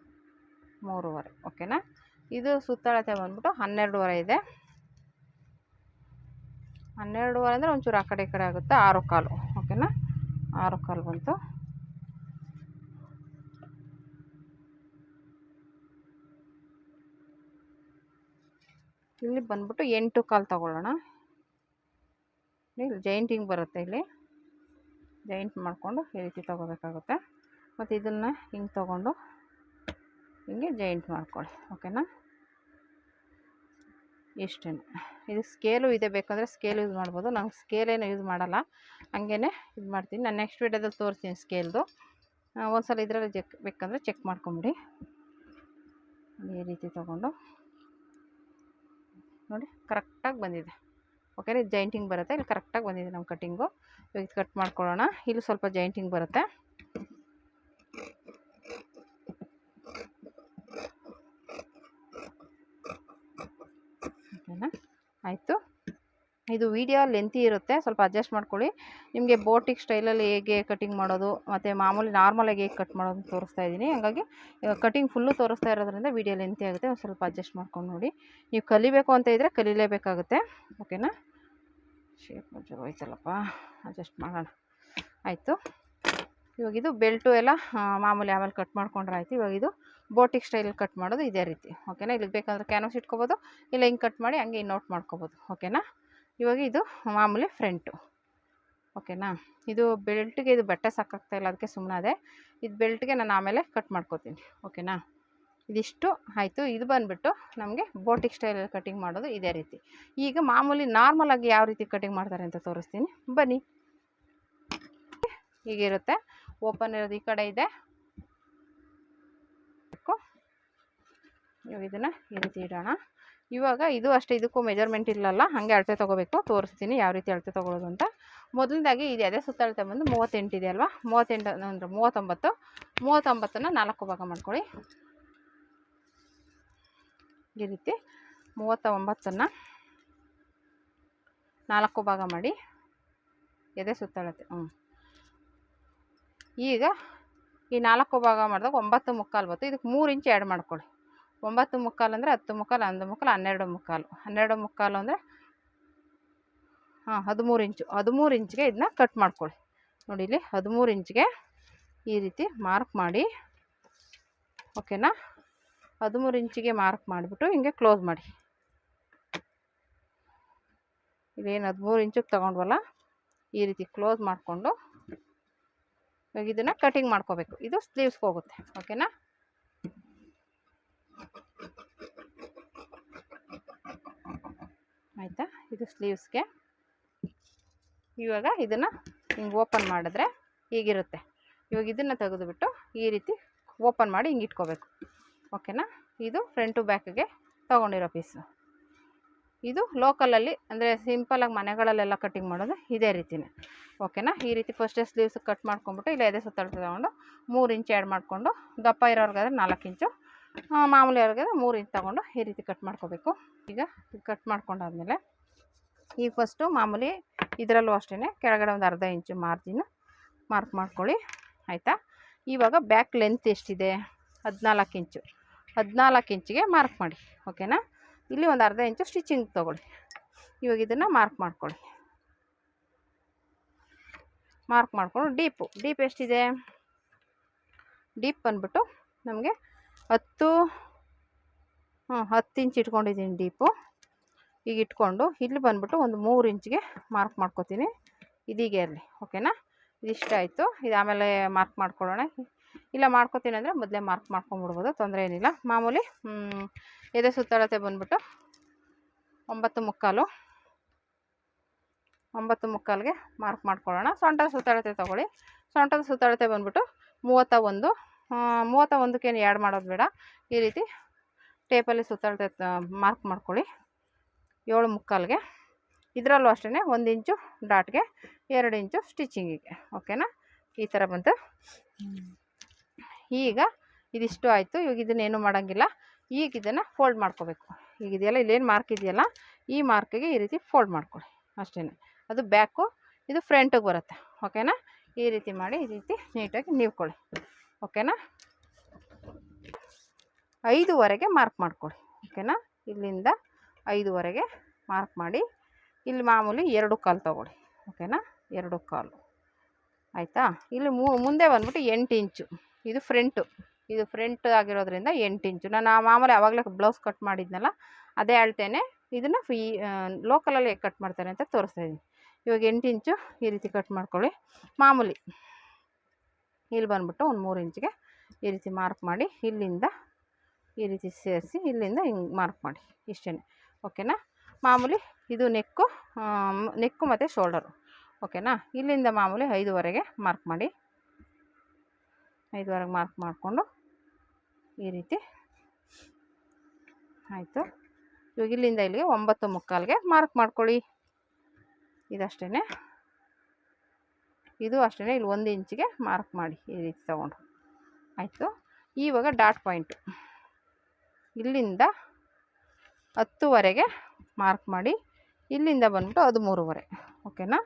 3.5. ಓಕೆನಾ. ಇದು ಸುತ್ತಳತೆ ಬಂದ್ಬಿಟ್ಟು 12.5 ಇದೆ. 12.5 ಅಂದರೆ ಒಂಚೂರು ಆ ಕಡೆ ಈ ಕಡೆ ಆಗುತ್ತೆ. 6.25. ಓಕೆನಾ. 6.25 ಬಂತು. ಇಲ್ಲಿ ಬಂದ್ಬಿಟ್ಟು 8.25 ತಗೊಳ್ಳೋಣ. ಇಲ್ಲಿ ಜಾಯಿಂಟಿಂಗ್ ಬರುತ್ತೆ. ಇಲ್ಲಿ ಜಾಯಿಂಟ್ ಮಾಡಿಕೊಂಡು ಈ ರೀತಿ ತೊಗೋಬೇಕಾಗುತ್ತೆ. ಮತ್ತು ಇದನ್ನು ಹಿಂಗೆ ತೊಗೊಂಡು ಹಿಂಗೆ ಜಾಯಿಂಟ್ ಮಾಡ್ಕೊಳ್ಳಿ. ಓಕೆನಾ. ಇಷ್ಟೇ. ಇದು ಸ್ಕೇಲು ಇದೆ, ಬೇಕಂದರೆ ಸ್ಕೇಲ್ ಯೂಸ್ ಮಾಡ್ಬೋದು. ನಂಗೆ ಸ್ಕೇಲೇನು ಯೂಸ್ ಮಾಡಲ್ಲ, ಹಂಗೇ ಇದು ಮಾಡ್ತೀನಿ. ನಾನು ನೆಕ್ಸ್ಟ್ ವೀಡಿಯೋದಲ್ಲಿ ತೋರಿಸ್ತೀನಿ ಸ್ಕೇಲ್ದು. ಒಂದು ಸಲ ಇದರಲ್ಲಿ ಬೇಕಂದರೆ ಚೆಕ್ ಮಾಡ್ಕೊಂಬಿಡಿ. ಈ ರೀತಿ ತೊಗೊಂಡು ನೋಡಿ ಕರೆಕ್ಟಾಗಿ ಬಂದಿದೆ. ಓಕೆನಾ, ಇದು ಜಾಯಿಂಟಿಂಗ್ ಬರುತ್ತೆ, ಇಲ್ಲಿ ಕರೆಕ್ಟಾಗಿ ಬಂದಿದೆ ನಮ್ಮ ಕಟ್ಟಿಂಗು. ಇದು ಕಟ್ ಮಾಡ್ಕೊಳ್ಳೋಣ. ಇಲ್ಲಿ ಸ್ವಲ್ಪ ಜಾಯಿಂಟಿಂಗ್ ಬರುತ್ತೆ. ಓಕೆನಾ, ಆಯಿತು. ಇದು ವಿಡಿಯೋ ಲೆಂತಿ ಇರುತ್ತೆ, ಸ್ವಲ್ಪ ಅಡ್ಜಸ್ಟ್ ಮಾಡ್ಕೊಳ್ಳಿ. ನಿಮಗೆ ಬೋಟಿಕ್ ಸ್ಟೈಲಲ್ಲಿ ಹೇಗೆ ಕಟಿಂಗ್ ಮಾಡೋದು ಮತ್ತು ಮಾಮೂಲಿ ನಾರ್ಮಲಾಗಿ ಹೇಗೆ ಕಟ್ ಮಾಡೋದು ತೋರಿಸ್ತಾ ಇದ್ದೀನಿ. ಹಾಗಾಗಿ ಕಟಿಂಗ್ ಫುಲ್ಲು ತೋರಿಸ್ತಾ ಇರೋದ್ರಿಂದ ವಿಡಿಯೋ ಲೆಂತಿ ಆಗುತ್ತೆ. ಒಂದು ಸ್ವಲ್ಪ ಅಡ್ಜಸ್ಟ್ ಮಾಡ್ಕೊಂಡು ನೋಡಿ. ನೀವು ಕಲಿಬೇಕು ಅಂತ ಇದ್ದರೆ ಕಲೀಲೇಬೇಕಾಗುತ್ತೆ. ಓಕೆನಾ, ಶೇಪ್ ಒಂಚೂರು ಹೋಯ್ತಲ್ಲಪ್ಪ, ಅಡ್ಜಸ್ಟ್ ಮಾಡೋಣ. ಆಯಿತು. ಇವಾಗ ಇದು ಬೆಲ್ಟು ಎಲ್ಲ ಮಾಮೂಲಿ ಆಮೇಲೆ ಕಟ್ ಮಾಡ್ಕೊಂಡ್ರೆ ಆಯಿತು. ಇವಾಗ ಇದು ಬೋಟಿಕ್ ಸ್ಟೈಲಲ್ಲಿ ಕಟ್ ಮಾಡೋದು ಇದೇ ರೀತಿ. ಓಕೆನಾ, ಇಲ್ಲಿಗೆ ಬೇಕಂದ್ರೆ ಕ್ಯಾನ್ವಾಸ್ ಇಟ್ಕೊಬೋದು, ಇಲ್ಲ ಹಿಂಗೆ ಕಟ್ ಮಾಡಿ ಹಂಗೆ ಇನ್ನೋಟ್ ಮಾಡ್ಕೊಬೋದು. ಓಕೆನಾ, ಇವಾಗ ಇದು ಮಾಮೂಲಿ ಫ್ರಂಟು. ಓಕೆನಾ, ಇದು ಬೆಲ್ಟ್ಗೆ ಇದು ಬಟ್ಟೆ ಸಾಕಾಗ್ತಾಯಿಲ್ಲ, ಅದಕ್ಕೆ ಸುಮ್ಮನೆ ಅದೇ. ಇದು ಬೆಲ್ಟ್ಗೆ ನಾನು ಆಮೇಲೆ ಕಟ್ ಮಾಡ್ಕೋತೀನಿ. ಓಕೆನಾ, ಇದಿಷ್ಟು ಆಯಿತು. ಇದು ಬಂದುಬಿಟ್ಟು ನಮಗೆ ಬೋಟಿಕ್ ಸ್ಟೈಲಲ್ಲಿ ಕಟಿಂಗ್ ಮಾಡೋದು ಇದೇ ರೀತಿ. ಈಗ ಮಾಮೂಲಿ ನಾರ್ಮಲಾಗಿ ಯಾವ ರೀತಿ ಕಟಿಂಗ್ ಮಾಡ್ತಾರೆ ಅಂತ ತೋರಿಸ್ತೀನಿ, ಬನ್ನಿ. ಹೀಗಿರುತ್ತೆ, ಓಪನ್ ಇರೋದು ಈ ಕಡೆ ಇದೆ. ಇವಾಗ ಇದನ್ನು ಈ ರೀತಿ ಇಡೋಣ. ಇವಾಗ ಇದು ಅಷ್ಟೇ, ಇದಕ್ಕೂ ಮೆಜರ್ಮೆಂಟ್ ಇಲ್ಲಲ್ಲ, ಹಾಗೆ ಅಳತೆ ತೊಗೋಬೇಕು. ತೋರಿಸ್ತೀನಿ ಯಾವ ರೀತಿ ಅಳತೆ ತೊಗೊಳ್ಳೋದು ಅಂತ. ಮೊದಲನೇದಾಗಿ ಇದು ಎದೆ ಸುತ್ತಳತೆ ಬಂದು 38 ಇದೆ ಅಲ್ವಾ, 38 ಅಂದರೆ 39. 39ನ್ನು 4 ಭಾಗ ಮಾಡ್ಕೊಳ್ಳಿ. ಈ ರೀತಿ 39ನ್ನು 4 ಭಾಗ ಮಾಡಿ ಎದೆ ಸುತ್ತಳತೆ. ಈಗ ಈ 4 ಭಾಗ ಮಾಡಿದಾಗ 9 ಮುಕ್ಕಾಲು ಬತ್ತು. ಇದಕ್ಕೆ 3 ಇಂಚ್ ಆ್ಯಡ್ ಮಾಡ್ಕೊಳ್ಳಿ. 9 ಮುಕ್ಕಾಲು ಅಂದರೆ 10 ಮುಕ್ಕಾಲು, 11 ಮುಕ್ಕಾಲು, 12 ಮುಕ್ಕಾಲು. 12 ಮುಕ್ಕಾಲು ಅಂದರೆ 13 ಇಂಚು. 13 ಇಂಚ್ಗೆ ಇದನ್ನ ಕಟ್ ಮಾಡ್ಕೊಳ್ಳಿ. ನೋಡಿ ಇಲ್ಲಿ 13 ಇಂಚ್ಗೆ ಈ ರೀತಿ ಮಾರ್ಕ್ ಮಾಡಿ. ಓಕೆನಾ, 13 ಇಂಚಿಗೆ ಮಾರ್ಕ್ ಮಾಡಿಬಿಟ್ಟು ಹಿಂಗೆ ಕ್ಲೋಸ್ ಮಾಡಿ. ಇದೇನು 13 ಇಂಚಿಗೆ ತೊಗೊಂಡ್ವಲ್ಲ, ಈ ರೀತಿ ಕ್ಲೋಸ್ ಮಾಡಿಕೊಂಡು ಇವಾಗ ಇದನ್ನು ಕಟಿಂಗ್ ಮಾಡ್ಕೋಬೇಕು. ಇದು ಸ್ಲೀವ್ಸ್ಗೆ ಹೋಗುತ್ತೆ. ಓಕೆನಾ, ಆಯಿತಾ, ಇದು ಸ್ಲೀವ್ಸ್ಗೆ. ಇವಾಗ ಇದನ್ನು ಹಿಂಗೆ ಓಪನ್ ಮಾಡಿದ್ರೆ ಹೀಗಿರುತ್ತೆ. ಇವಾಗ ಇದನ್ನು ತೆಗೆದುಬಿಟ್ಟು ಈ ರೀತಿ ಓಪನ್ ಮಾಡಿ ಹಿಂಗೆ ಇಟ್ಕೋಬೇಕು. ಓಕೆನಾ, ಇದು ಫ್ರಂಟು ಬ್ಯಾಕಿಗೆ ತೊಗೊಂಡಿರೋ ಪೀಸು. ಇದು ಲೋಕಲಲ್ಲಿ ಅಂದರೆ ಸಿಂಪಲಾಗಿ ಮನೆಗಳಲ್ಲೆಲ್ಲ ಕಟಿಂಗ್ ಮಾಡೋದು ಇದೇ ರೀತಿಯೇ. ಓಕೆನಾ, ಈ ರೀತಿ ಫಸ್ಟೇ ಸ್ಲೀವ್ಸ್ ಕಟ್ ಮಾಡ್ಕೊಂಬಿಟ್ಟು ಇಲ್ಲ ಎದೆ ಸುತ್ತಳತೆ ತೊಗೊಂಡು 3 ಇಂಚ್ ಆ್ಯಡ್ ಮಾಡಿಕೊಂಡು, ದಪ್ಪ ಇರೋರ್ಗಾದ್ರೆ 4 ಇಂಚು, ಮಾಮೂಲಿ ಅವ್ರಿಗೆ 3 ಇಂಚ್ ತೊಗೊಂಡು ಈ ರೀತಿ ಕಟ್ ಮಾಡ್ಕೋಬೇಕು. ಈಗ ಕಟ್ ಮಾಡ್ಕೊಂಡಾದ್ಮೇಲೆ ಈಗ ಫಸ್ಟು ಮಾಮೂಲಿ ಇದರಲ್ಲೂ ಅಷ್ಟೇ ಕೆಳಗಡೆ ಒಂದು ಅರ್ಧ ಇಂಚು ಮಾರ್ಜಿನ್ ಮಾರ್ಕ್ ಮಾಡ್ಕೊಳ್ಳಿ. ಆಯಿತಾ, ಇವಾಗ ಬ್ಯಾಕ್ ಲೆಂತ್ ಎಷ್ಟಿದೆ, 14 ಇಂಚು. 14 ಇಂಚಿಗೆ ಮಾರ್ಕ್ ಮಾಡಿ. ಓಕೆನಾ, ಇಲ್ಲಿ ಒಂದು ಅರ್ಧ ಇಂಚು ಸ್ಟಿಚಿಂಗ್ ತೊಗೊಳ್ಳಿ. ಇವಾಗ ಇದನ್ನು ಮಾರ್ಕ್ ಮಾಡ್ಕೊಳ್ಳಿ. ಮಾರ್ಕ್ ಮಾಡಿಕೊಂಡು ಡೀಪ್ ಎಷ್ಟಿದೆ, ಡೀಪ್ ಬಂದ್ಬಿಟ್ಟು ನಮಗೆ 10 ಇಂಚ್ ಇಟ್ಕೊಂಡಿದ್ದೀನಿ ಡೀಪು. ಈಗ ಇಟ್ಕೊಂಡು ಇಲ್ಲಿ ಬಂದ್ಬಿಟ್ಟು ಒಂದು 3 ಇಂಚಿಗೆ ಮಾರ್ಕ್ ಮಾಡ್ಕೊತೀನಿ. ಇದೀಗೆ ಇರಲಿ. ಓಕೆನಾ, ಇದಿಷ್ಟ ಆಯಿತು. ಇದು ಆಮೇಲೆ ಮಾರ್ಕ್ ಮಾಡ್ಕೊಳ್ಳೋಣ. ಇಲ್ಲ ಮಾಡ್ಕೊತೀನಿ ಅಂದರೆ ಮೊದಲೇ ಮಾರ್ಕ್ ಮಾಡ್ಕೊಂಬಿಡ್ಬೋದು, ತೊಂದರೆ ಏನಿಲ್ಲ. ಮಾಮೂಲಿ ಎದೆ ಸುತ್ತಳತೆ ಬಂದ್ಬಿಟ್ಟು 9 ಮುಕ್ಕಾಲು. 9 ಮುಕ್ಕಾಲಿಗೆ ಮಾರ್ಕ್ ಮಾಡ್ಕೊಳ್ಳೋಣ. ಸೊಂಟದ ಸುತ್ತಳತೆ ತೊಗೊಳ್ಳಿ. ಸೊಂಟದ ಸುತ್ತಳತೆ ಬಂದ್ಬಿಟ್ಟು 31. 31ಕ್ಕೇನು ಆ್ಯಡ್ ಮಾಡೋದು ಬೇಡ. ಈ ರೀತಿ ಟೇಪಲ್ಲಿ ಸುತ್ತಳತೆ ಮಾರ್ಕ್ ಮಾಡ್ಕೊಳ್ಳಿ. 7 ಮುಕ್ಕಾಲಿಗೆ. ಇದರಲ್ಲೂ ಅಷ್ಟೇ 1 ಇಂಚು ಡಾಟ್ಗೆ, 2 ಇಂಚು ಸ್ಟಿಚಿಂಗಿಗೆ. ಓಕೆನಾ, ಈ ಥರ ಬಂತು. ಈಗ ಇದಿಷ್ಟು ಆಯಿತು. ಇವಾಗ ಇದನ್ನೇನು ಮಾಡೋಂಗಿಲ್ಲ. ಈಗ ಇದನ್ನು ಫೋಲ್ಡ್ ಮಾಡ್ಕೋಬೇಕು. ಈಗ ಇದೆಯಲ್ಲ, ಇಲ್ಲೇನು ಮಾರ್ಕ್ ಇದೆಯಲ್ಲ, ಈ ಮಾರ್ಕಿಗೆ ಈ ರೀತಿ ಫೋಲ್ಡ್ ಮಾಡ್ಕೊಳ್ಳಿ ಅಷ್ಟೇ. ಅದು ಬ್ಯಾಕು, ಇದು ಫ್ರಂಟಿಗೆ ಬರುತ್ತೆ. ಓಕೆನಾ, ಈ ರೀತಿ ಮಾಡಿ ಈ ರೀತಿ ನೀಟಾಗಿ ನೀವ್ಕೊಳ್ಳಿ. ಓಕೆನಾ, 5ವರೆಗೆ ಮಾರ್ಕ್ ಮಾಡ್ಕೊಳ್ಳಿ. ಓಕೆನಾ, ಇಲ್ಲಿಂದ 5ವರೆಗೆ ಮಾರ್ಕ್ ಮಾಡಿ. ಇಲ್ಲಿ ಮಾಮೂಲಿ 2 ಕಾಲು ತೊಗೊಳ್ಳಿ. ಓಕೆನಾ, 2 ಕಾಲು. ಆಯಿತಾ, ಇಲ್ಲಿ ಮುಂದೆ ಬಂದ್ಬಿಟ್ಟು 8 ಇಂಚು. ಇದು ಫ್ರಂಟ್ ಆಗಿರೋದ್ರಿಂದ 8 ಇಂಚು. ನಾನು ಮಾಮೂಲಿ ಆವಾಗಲೇ ಬ್ಲೌಸ್ ಕಟ್ ಮಾಡಿದ್ನಲ್ಲ, ಅದೇ ಅಳ್ತೇನೆ. ಇದನ್ನು ಲೋಕಲಲ್ಲಿ ಹೇಗೆ ಕಟ್ ಮಾಡ್ತಾರೆ ಅಂತ ತೋರಿಸ್ತಾಯಿದ್ದೀನಿ. ಇವಾಗ 8 ಇಂಚು ಈ ರೀತಿ ಕಟ್ ಮಾಡ್ಕೊಳ್ಳಿ. ಮಾಮೂಲಿ ಇಲ್ಲಿ ಬಂದ್ಬಿಟ್ಟು ಒಂದು 3 ಇಂಚಿಗೆ ಈ ರೀತಿ ಮಾರ್ಕ್ ಮಾಡಿ, ಇಲ್ಲಿಂದ ಈ ರೀತಿ ಸೇರಿಸಿ ಇಲ್ಲಿಂದ ಹಿಂಗೆ ಮಾರ್ಕ್ ಮಾಡಿ. ಇಷ್ಟೇ. ಓಕೆನಾ, ಮಾಮೂಲಿ ಇದು ನೆಕ್ಕು ಮತ್ತು ಶೋಲ್ಡರು. ಓಕೆನಾ. ಇಲ್ಲಿಂದ ಮಾಮೂಲಿ 5ವರೆಗೆ ಮಾರ್ಕ್ ಮಾಡಿ, 5ವರೆಗೆ ಮಾರ್ಕ್ ಮಾಡಿಕೊಂಡು ಈ ರೀತಿ ಆಯಿತು. ಇವಾಗ ಇಲ್ಲಿಂದ ಇಲ್ಲಿಗೆ 9:45ಗೆ ಮಾರ್ಕ್ ಮಾಡ್ಕೊಳ್ಳಿ. ಇದಷ್ಟೇ, ಇದು ಅಷ್ಟೇ. ಇಲ್ಲಿ 1 ಇಂಚಿಗೆ ಮಾರ್ಕ್ ಮಾಡಿ ಈ ರೀತಿ ತೊಗೊಂಡು ಆಯಿತು. ಇವಾಗ ಡಾಟ್ ಪಾಯಿಂಟು ಇಲ್ಲಿಂದ 10ವರೆಗೆ ಮಾರ್ಕ್ ಮಾಡಿ, ಇಲ್ಲಿಂದ ಬಂದ್ಬಿಟ್ಟು 13ವರೆ. ಓಕೆನಾ.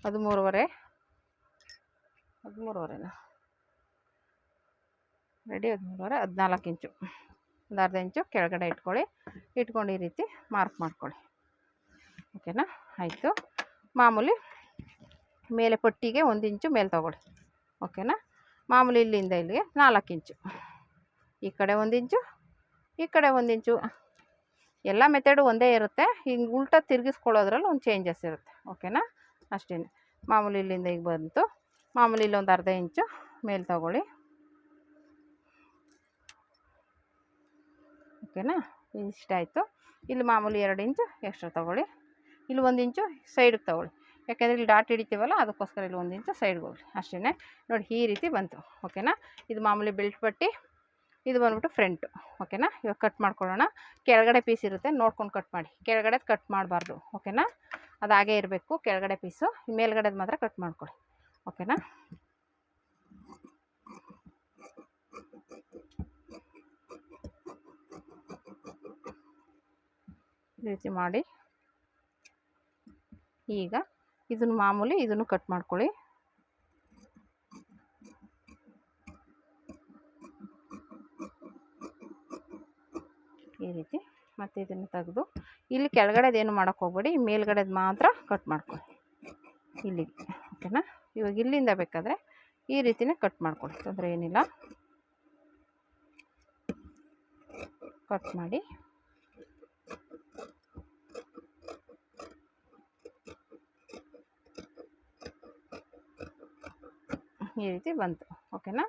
13ವರೆನಾ ರೆಡಿ. 13ವರೆ, 14 ಇಂಚು, ಒಂದು ಅರ್ಧ ಇಂಚು ಕೆಳಗಡೆ ಇಟ್ಕೊಂಡು ಈ ರೀತಿ ಮಾರ್ಕ್ ಮಾಡ್ಕೊಳ್ಳಿ. ಓಕೆನಾ. ಆಯಿತು. ಮಾಮೂಲಿ ಮೇಲೆ ಪಟ್ಟಿಗೆ 1 ಇಂಚು ಮೇಲೆ ತೊಗೊಳ್ಳಿ. ಓಕೆನಾ. ಮಾಮೂಲಿ ಇಲ್ಲಿಂದ ಇಲ್ಲಿಗೆ 4 ಇಂಚು, ಈ ಕಡೆ 1 ಇಂಚು, ಈ ಕಡೆ 1 ಇಂಚು. ಎಲ್ಲ ಮೆಥಡು ಒಂದೇ ಇರುತ್ತೆ, ಹಿಂಗೆ ಉಲ್ಟಾ ತಿರುಗಿಸ್ಕೊಳ್ಳೋದ್ರಲ್ಲಿ ಒಂದು ಚೇಂಜಸ್ ಇರುತ್ತೆ. ಓಕೆನಾ. ಅಷ್ಟೇ. ಮಾಮೂಲಿ ಇಲ್ಲಿಂದ ಈಗ ಬಂತು, ಮಾಮೂಲಿ ಇಲ್ಲೊಂದು ಅರ್ಧ ಇಂಚು ಮೇಲೆ ತೊಗೊಳ್ಳಿ. ಓಕೆನಾ. ಇಷ್ಟಾಯಿತು. ಇಲ್ಲಿ ಮಾಮೂಲಿ 2 ಇಂಚು ಎಕ್ಸ್ಟ್ರಾ ತೊಗೊಳ್ಳಿ. ಇಲ್ಲಿ 1 ಇಂಚು ಸೈಡಿಗೆ ತೊಗೊಳ್ಳಿ, ಯಾಕೆಂದರೆ ಇಲ್ಲಿ ಡಾಟ್ ಹಿಡಿತೀವಲ್ಲ ಅದಕ್ಕೋಸ್ಕರ ಇಲ್ಲಿ 1 ಇಂಚು ಸೈಡ್ಗೆ ಹೋಗಲಿ. ಅಷ್ಟೇ ನೋಡಿ, ಈ ರೀತಿ ಬಂತು. ಓಕೆನಾ. ಇದು ಮಾಮೂಲಿ ಬೆಲ್ಟ್ ಪಟ್ಟಿ, ಇದು ಬಂದ್ಬಿಟ್ಟು ಫ್ರಂಟು. ಓಕೆನಾ. ಇವಾಗ ಕಟ್ ಮಾಡ್ಕೊಳ್ಳೋಣ. ಕೆಳಗಡೆ ಪೀಸ್ ಇರುತ್ತೆ, ನೋಡ್ಕೊಂಡು ಕಟ್ ಮಾಡಿ. ಕೆಳಗಡೆ ಕಟ್ ಮಾಡಬಾರ್ದು. ಓಕೆನಾ. ಅದು ಹಾಗೇ ಇರಬೇಕು ಕೆಳಗಡೆ ಪೀಸು, ಮೇಲ್ಗಡೆದು ಮಾತ್ರ ಕಟ್ ಮಾಡ್ಕೊಳ್ಳಿ. ಓಕೆನಾ. ಈ ರೀತಿ ಮಾಡಿ ಈಗ ಇದನ್ನು ಮಾಮೂಲಿ ಇದನ್ನು ಕಟ್ ಮಾಡ್ಕೊಳ್ಳಿ. ಈ ರೀತಿ ಮತ್ತು ಇದನ್ನು ತೆಗೆದು ಇಲ್ಲಿ ಕೆಳಗಡೆದೇನು ಮಾಡೋಕ್ಕೆ ಹೋಗ್ಬೇಡಿ, ಮೇಲ್ಗಡೆದು ಮಾತ್ರ ಕಟ್ ಮಾಡ್ಕೊಳ್ಳಿ ಇಲ್ಲಿಗೆ. ಓಕೆನಾ. ಇವಾಗ ಇಲ್ಲಿಂದ ಬೇಕಾದರೆ ಈ ರೀತಿನೇ ಕಟ್ ಮಾಡ್ಕೊಳ್ಳಿ, ತೊಂದರೆ ಏನಿಲ್ಲ. ಕಟ್ ಮಾಡಿ ಈ ರೀತಿ ಬಂತು. ಓಕೆನಾ.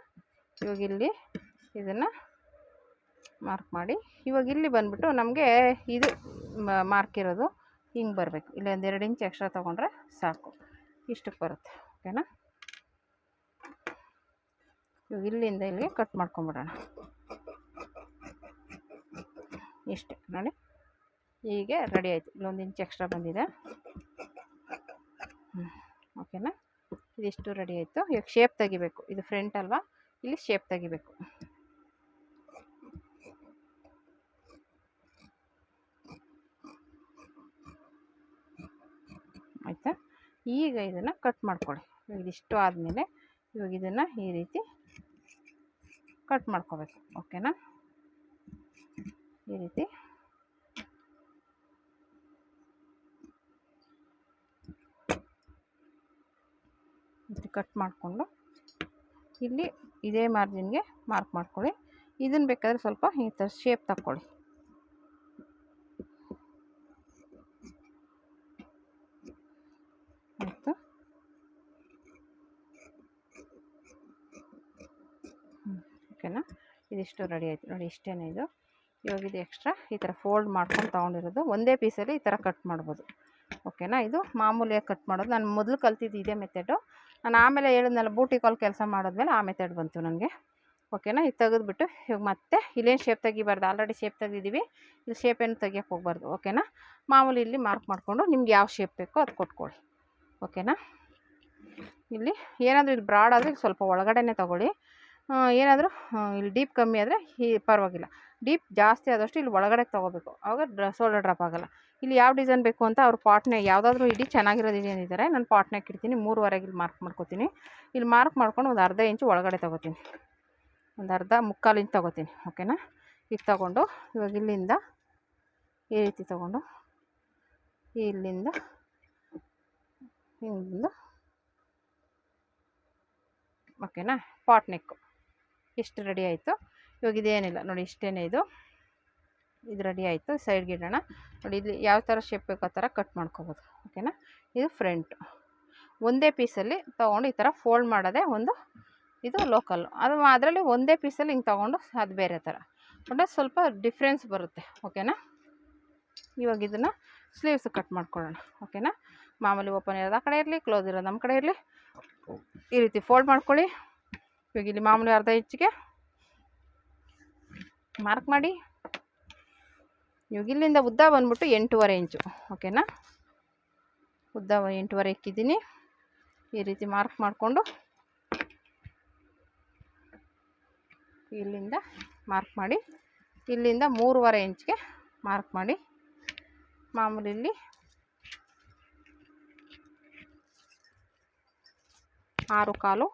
ಇವಾಗ ಇಲ್ಲಿ ಇದನ್ನು ಮಾರ್ಕ್ ಮಾಡಿ, ಇವಾಗ ಇಲ್ಲಿ ಬಂದುಬಿಟ್ಟು ನಮಗೆ ಇದು ಮಾರ್ಕ್ ಇರೋದು ಹಿಂಗೆ ಬರಬೇಕು. ಇಲ್ಲಿ ಒಂದು 2 ಇಂಚ್ ಎಕ್ಸ್ಟ್ರಾ ತೊಗೊಂಡ್ರೆ ಸಾಕು, ಇಷ್ಟಕ್ಕೆ ಬರುತ್ತೆ. ಓಕೆನಾ. ಇವಾಗ ಇಲ್ಲಿಂದ ಇಲ್ಲಿಗೆ ಕಟ್ ಮಾಡ್ಕೊಂಬಿಡೋಣ. ಇಷ್ಟೇ ನೋಡಿ, ಹೀಗೆ ರೆಡಿ ಆಯಿತು. ಇಲ್ಲೊಂದು ಇಂಚ್ ಎಕ್ಸ್ಟ್ರಾ ಬಂದಿದೆ. ಓಕೆನಾ. ಇದಿಷ್ಟು ರೆಡಿ ಆಯಿತು. ಇವಾಗ ಶೇಪ್ ತೆಗಿಬೇಕು. ಇದು ಫ್ರಂಟ್ ಅಲ್ವಾ, ಇಲ್ಲಿ ಶೇಪ್ ತೆಗಿಬೇಕು. ಆಯಿತಾ. ಈಗ ಇದನ್ನು ಕಟ್ ಮಾಡ್ಕೊಳ್ಳಿ. ಇದಿಷ್ಟು ಆದಮೇಲೆ ಇವಾಗ ಇದನ್ನು ಈ ರೀತಿ ಕಟ್ ಮಾಡ್ಕೋಬೇಕು. ಓಕೆನಾ. ಈ ರೀತಿ ಕಟ್ ಮಾಡಿಕೊಂಡು ಇಲ್ಲಿ ಇದೇ ಮಾರ್ಜಿನ್ಗೆ ಮಾರ್ಕ್ ಮಾಡ್ಕೊಳ್ಳಿ. ಇದನ್ನು ಬೇಕಾದರೆ ಸ್ವಲ್ಪ ಈ ಥರ ಶೇಪ್ ತಕ್ಕೊಳ್ಳಿ. ಆಯಿತು. ಓಕೆನಾ. ಇದಿಷ್ಟು ರೆಡಿ ಆಯಿತು ನೋಡಿ, ಇಷ್ಟೇ ಇದು. ಇವಾಗ ಇದು ಎಕ್ಸ್ಟ್ರಾ ಈ ಥರ ಫೋಲ್ಡ್ ಮಾಡ್ಕೊಂಡು ತೊಗೊಂಡಿರೋದು ಒಂದೇ ಪೀಸಲ್ಲಿ ಈ ಥರ ಕಟ್ ಮಾಡ್ಬೋದು. ಓಕೆನಾ. ಇದು ಮಾಮೂಲಿಯಾಗಿ ಕಟ್ ಮಾಡೋದು. ನಾನು ಮೊದಲು ಕಲ್ತಿದ್ದು ಇದೇ ಮೆಥಡು. ನಾನು ಆಮೇಲೆ ಹೇಳಿದ್ನಲ್ಲ ಬೂಟಿ ಕಾಲ್ ಕೆಲಸ ಮಾಡಿದ್ಮೇಲೆ ಆ ಮೆಥಡ್ ಬಂತು ನನಗೆ. ಓಕೆನಾ. ಇದು ತೆಗೆದುಬಿಟ್ಟು ಇವಾಗ ಮತ್ತೆ ಇಲ್ಲೇನು ಶೇಪ್ ತೆಗಿಬಾರ್ದು, ಆಲ್ರೆಡಿ ಶೇಪ್ ತೆಗೆದಿದ್ದೀವಿ. ಇಲ್ಲಿ ಶೇಪ್ ಏನು ತೆಗಿಯೋಕ್ಕೆ ಹೋಗ್ಬಾರ್ದು. ಓಕೆನಾ. ಮಾಮೂಲಿ ಇಲ್ಲಿ ಮಾರ್ಕ್ ಮಾಡಿಕೊಂಡು ನಿಮ್ಗೆ ಯಾವ ಶೇಪ್ ಬೇಕೋ ಅದು ಕೊಟ್ಕೊಳ್ಳಿ. ಓಕೆನಾ. ಇಲ್ಲಿ ಏನಾದರೂ ಇಲ್ಲಿ ಬ್ರಾಡ್ ಆದರೆ ಸ್ವಲ್ಪ ಒಳಗಡೆನೇ ತೊಗೊಳ್ಳಿ. ಏನಾದರೂ ಇಲ್ಲಿ ಡೀಪ್ ಕಮ್ಮಿ ಆದರೆ ಪರವಾಗಿಲ್ಲ. ಡೀಪ್ ಜಾಸ್ತಿ ಆದಷ್ಟು ಇಲ್ಲಿ ಒಳಗಡೆ ತೊಗೋಬೇಕು, ಆವಾಗ ಶೋಲ್ಡರ್ ಡ್ರಾಪ್ ಆಗೋಲ್ಲ. ಇಲ್ಲಿ ಯಾವ ಡಿಸೈನ್ ಬೇಕು ಅಂತ ಅವ್ರು ಪಾಟ್ನೆ ಯಾವುದಾದ್ರೂ ಇಡೀ ಚೆನ್ನಾಗಿರೋ ಡಿಸೈನ್ ಇದ್ದಾರೆ, ನಾನು ಪಾಟ್ನಾಗ ಇಡ್ತೀನಿ. 3ವರೆಗೆ ಇಲ್ಲಿ ಮಾರ್ಕ್ ಮಾಡ್ಕೋತೀನಿ. ಇಲ್ಲಿ ಮಾರ್ಕ್ ಮಾಡ್ಕೊಂಡು ಒಂದು ಅರ್ಧ ಇಂಚು ಒಳಗಡೆ ತೊಗೋತೀನಿ, ಒಂದು ಮುಕ್ಕಾಲು ಇಂಚ್ ತೊಗೋತೀನಿ. ಓಕೆನಾ. ಈಗ ತೊಗೊಂಡು ಇವಾಗ ಇಲ್ಲಿಂದ ಈ ರೀತಿ ತೊಗೊಂಡು ಇಲ್ಲಿಂದ ಹಿಂಗೆ, ಓಕೆನಾ. ಪಾಟ್ ನೆಕ್ಕು ಇಷ್ಟು ರೆಡಿ ಆಯಿತು. ಇವಾಗ ಇದೇನಿಲ್ಲ ನೋಡಿ, ಇಷ್ಟೇ ಇದು ರೆಡಿ ಆಯಿತು. ಸೈಡ್ಗೆ ಇಡೋಣ. ನೋಡಿ ಇಲ್ಲಿ ಯಾವ ಥರ ಶೇಪ್ ಬೇಕೋ ಆ ಥರ ಕಟ್ ಮಾಡ್ಕೋಬೋದು. ಓಕೆನಾ. ಇದು ಫ್ರಂಟು ಒಂದೇ ಪೀಸಲ್ಲಿ ತೊಗೊಂಡು ಈ ಥರ ಫೋಲ್ಡ್ ಮಾಡೋದೇ ಒಂದು ಇದು ಲೋಕಲ್ಲು. ಅದರಲ್ಲಿ ಒಂದೇ ಪೀಸಲ್ಲಿ ಹಿಂಗೆ ತೊಗೊಂಡು ಅದು ಬೇರೆ ಥರ ಬಟ್ ಸ್ವಲ್ಪ ಡಿಫ್ರೆನ್ಸ್ ಬರುತ್ತೆ. ಓಕೆನಾ. ಇವಾಗ ಇದನ್ನು ಸ್ಲೀವ್ಸ್ ಕಟ್ ಮಾಡ್ಕೊಳ್ಳೋಣ. ಓಕೆನಾ, ಮಾಮೂಲಿ ಓಪನ್ ಇರೋದು ಆ ಕಡೆ ಇರಲಿ, ಕ್ಲೋಸ್ ಇರೋದು ನಮ್ಮ ಕಡೆ ಇರಲಿ. ಈ ರೀತಿ ಫೋಲ್ಡ್ ಮಾಡ್ಕೊಳ್ಳಿ. ಇವಾಗ ಇಲ್ಲಿ ಮಾಮೂಲಿ ಅರ್ಧ ಇಂಚಿಗೆ ಮಾರ್ಕ್ ಮಾಡಿ. ಇವಾಗ ಇಲ್ಲಿಂದ ಉದ್ದ ಬಂದ್ಬಿಟ್ಟು 8.5 ಇಂಚು. ಓಕೆನಾ, ಉದ್ದ 8.5 ಇಕ್ಕಿದ್ದೀನಿ. ಈ ರೀತಿ ಮಾರ್ಕ್ ಮಾಡಿಕೊಂಡು ಇಲ್ಲಿಂದ ಮಾರ್ಕ್ ಮಾಡಿ, ಇಲ್ಲಿಂದ 3.5 ಇಂಚ್ಗೆ ಮಾರ್ಕ್ ಮಾಡಿ. ಮಾಮೂಲಿ ಇಲ್ಲಿ 6.25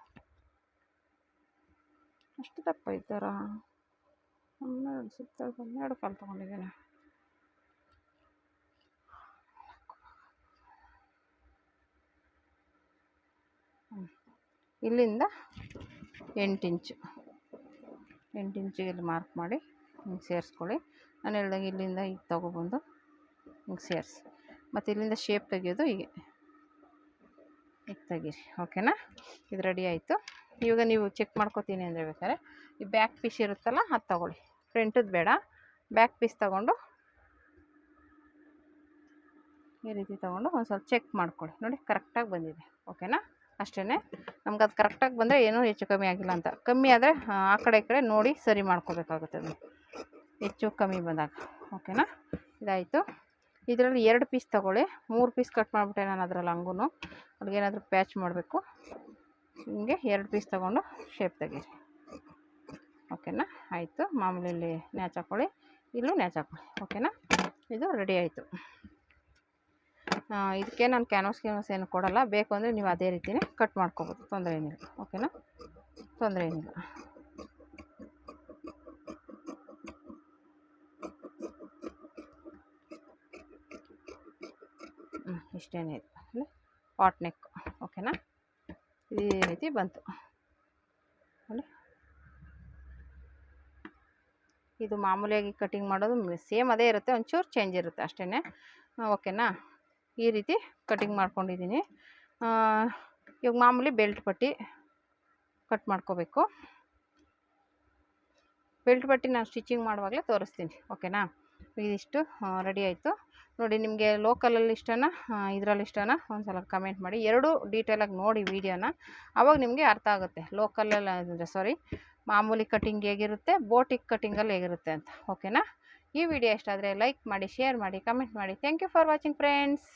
ಅಷ್ಟು ದಪ್ಪ ಇದ್ದಾರ. 12 ಕಾಲು ತೊಗೊಂಡಿದ್ದೇನೆ. ಇಲ್ಲಿಂದ 8 ಇಂಚು, 8 ಇಂಚಿಗೆ ಇಲ್ಲಿ ಮಾರ್ಕ್ ಮಾಡಿ ಹಿಂಗೆ ಸೇರಿಸ್ಕೊಳ್ಳಿ. ನಾನು ಹೇಳ್ದಂಗೆ ಇಲ್ಲಿಂದ ಈಗ ತೊಗೊಬಂದು ಹಿಂಗೆ ಸೇರಿಸಿ, ಮತ್ತು ಇಲ್ಲಿಂದ ಶೇಪ್ ತೆಗಿಯೋದು ಹೀಗೆ ಈಗ ತೆಗೀರಿ. ಓಕೆನಾ, ಇದು ರೆಡಿ ಆಯಿತು. ಇವಾಗ ನೀವು ಚೆಕ್ ಮಾಡ್ಕೊತೀನಿ ಅಂದರೆ ಬೇಕಾದ್ರೆ ಈ ಬ್ಯಾಕ್ ಪೀಸ್ ಇರುತ್ತಲ್ಲ ಅದು ತೊಗೊಳ್ಳಿ. ಫ್ರಂಟದ್ದು ಬೇಡ, ಬ್ಯಾಕ್ ಪೀಸ್ ತೊಗೊಂಡು ಈ ರೀತಿ ತೊಗೊಂಡು ಒಂದು ಸ್ವಲ್ಪ ಚೆಕ್ ಮಾಡ್ಕೊಳ್ಳಿ. ನೋಡಿ ಕರೆಕ್ಟಾಗಿ ಬಂದಿದೆ. ಓಕೆನಾ, ಅಷ್ಟೇ. ನಮ್ಗೆ ಅದು ಕರೆಕ್ಟಾಗಿ ಬಂದರೆ ಏನೂ ಹೆಚ್ಚು ಕಮ್ಮಿ ಆಗಿಲ್ಲ ಅಂತ. ಕಮ್ಮಿ ಆದರೆ ಆ ಕಡೆ ಈ ಕಡೆ ನೋಡಿ ಸರಿ ಮಾಡ್ಕೋಬೇಕಾಗುತ್ತೆ ಅದು ಹೆಚ್ಚು ಕಮ್ಮಿ ಬಂದಾಗ. ಓಕೆನಾ, ಇದಾಯಿತು. ಇದರಲ್ಲಿ 2 ಪೀಸ್ ತೊಗೊಳ್ಳಿ. 3 ಪೀಸ್ ಕಟ್ ಮಾಡಿಬಿಟ್ಟೆ ನಾನು ಅದರಲ್ಲಿ ಹಂಗೂ. ಅಲ್ಲಿಗೇನಾದರೂ ಪ್ಯಾಚ್ ಮಾಡಬೇಕು. ಹಿಂಗೆ 2 ಪೀಸ್ ತೊಗೊಂಡು ಶೇಪ್ ತೆಗೀರಿ. ಓಕೆನಾ, ಆಯಿತು. ಮಾಮೂಲಿ ಇಲ್ಲಿ ನ್ಯಾಚ್ ಹಾಕ್ಕೊಳ್ಳಿ, ಇಲ್ಲೂ ನ್ಯಾಚ್ ಹಾಕ್ಕೊಳ್ಳಿ. ಓಕೆನಾ, ಇದು ರೆಡಿ ಆಯಿತು. ಇದಕ್ಕೆ ನಾನು ಕ್ಯಾನ್ವಾಸ್ ಏನು ಕೊಡೋಲ್ಲ. ಬೇಕು ಅಂದರೆ ನೀವು ಅದೇ ರೀತಿಯೇ ಕಟ್ ಮಾಡ್ಕೊಬೋದು, ತೊಂದರೆ ಏನಿಲ್ಲ. ಓಕೆನಾ, ತೊಂದರೆ ಏನಿಲ್ಲ. ಇಷ್ಟೇನೇ ಇದು ಅಂದರೆ ಪಾಟ್ ನೆಕ್. ಓಕೆನಾ, ಈ ರೀತಿ ಬಂತು ನೋಡಿ. ಇದು ಮಾಮೂಲಿಯಾಗಿ ಕಟಿಂಗ್ ಮಾಡೋದು ಸೇಮ್ ಅದೇ ಇರುತ್ತೆ, ಒಂಚೂರು ಚೇಂಜ್ ಇರುತ್ತೆ ಅಷ್ಟೇ. ಓಕೆನಾ, ಈ ರೀತಿ ಕಟಿಂಗ್ ಮಾಡ್ಕೊಂಡಿದ್ದೀನಿ. ಇವಾಗ ಮಾಮೂಲಿ ಬೆಲ್ಟ್ ಪಟ್ಟಿ ಕಟ್ ಮಾಡ್ಕೋಬೇಕು. ಬೆಲ್ಟ್ ಪಟ್ಟಿ ನಾನು ಸ್ಟಿಚಿಂಗ್ ಮಾಡುವಾಗಲೇ ತೋರಿಸ್ತೀನಿ. ಓಕೆನಾ, ಇದಿಷ್ಟು ರೆಡಿ ಆಯಿತು. ನೋಡಿ, ನಿಮಗೆ ಲೋಕಲಲ್ಲಿ ಇಷ್ಟನಾ ಇದರಲ್ಲಿ ಇಷ್ಟನಾ ಒಂದು ಸಲ ಕಮೆಂಟ್ ಮಾಡಿ. ಎರಡೂ ಡೀಟೇಲಾಗಿ ನೋಡಿ ವೀಡಿಯೋನ, ಆವಾಗ ನಿಮಗೆ ಅರ್ಥ ಆಗುತ್ತೆ ಲೋಕಲಲ್ಲಿ ಅಂದರೆ ಮಾಮೂಲಿ ಕಟಿಂಗ್ ಹೇಗಿರುತ್ತೆ, ಬೋಟಿಕ್ ಕಟಿಂಗಲ್ಲಿ ಹೇಗಿರುತ್ತೆ ಅಂತ. ಓಕೆನಾ, ಈ ವಿಡಿಯೋ ಇಷ್ಟ ಆದರೆ ಲೈಕ್ ಮಾಡಿ, ಶೇರ್ ಮಾಡಿ, ಕಮೆಂಟ್ ಮಾಡಿ. Thank you for watching friends.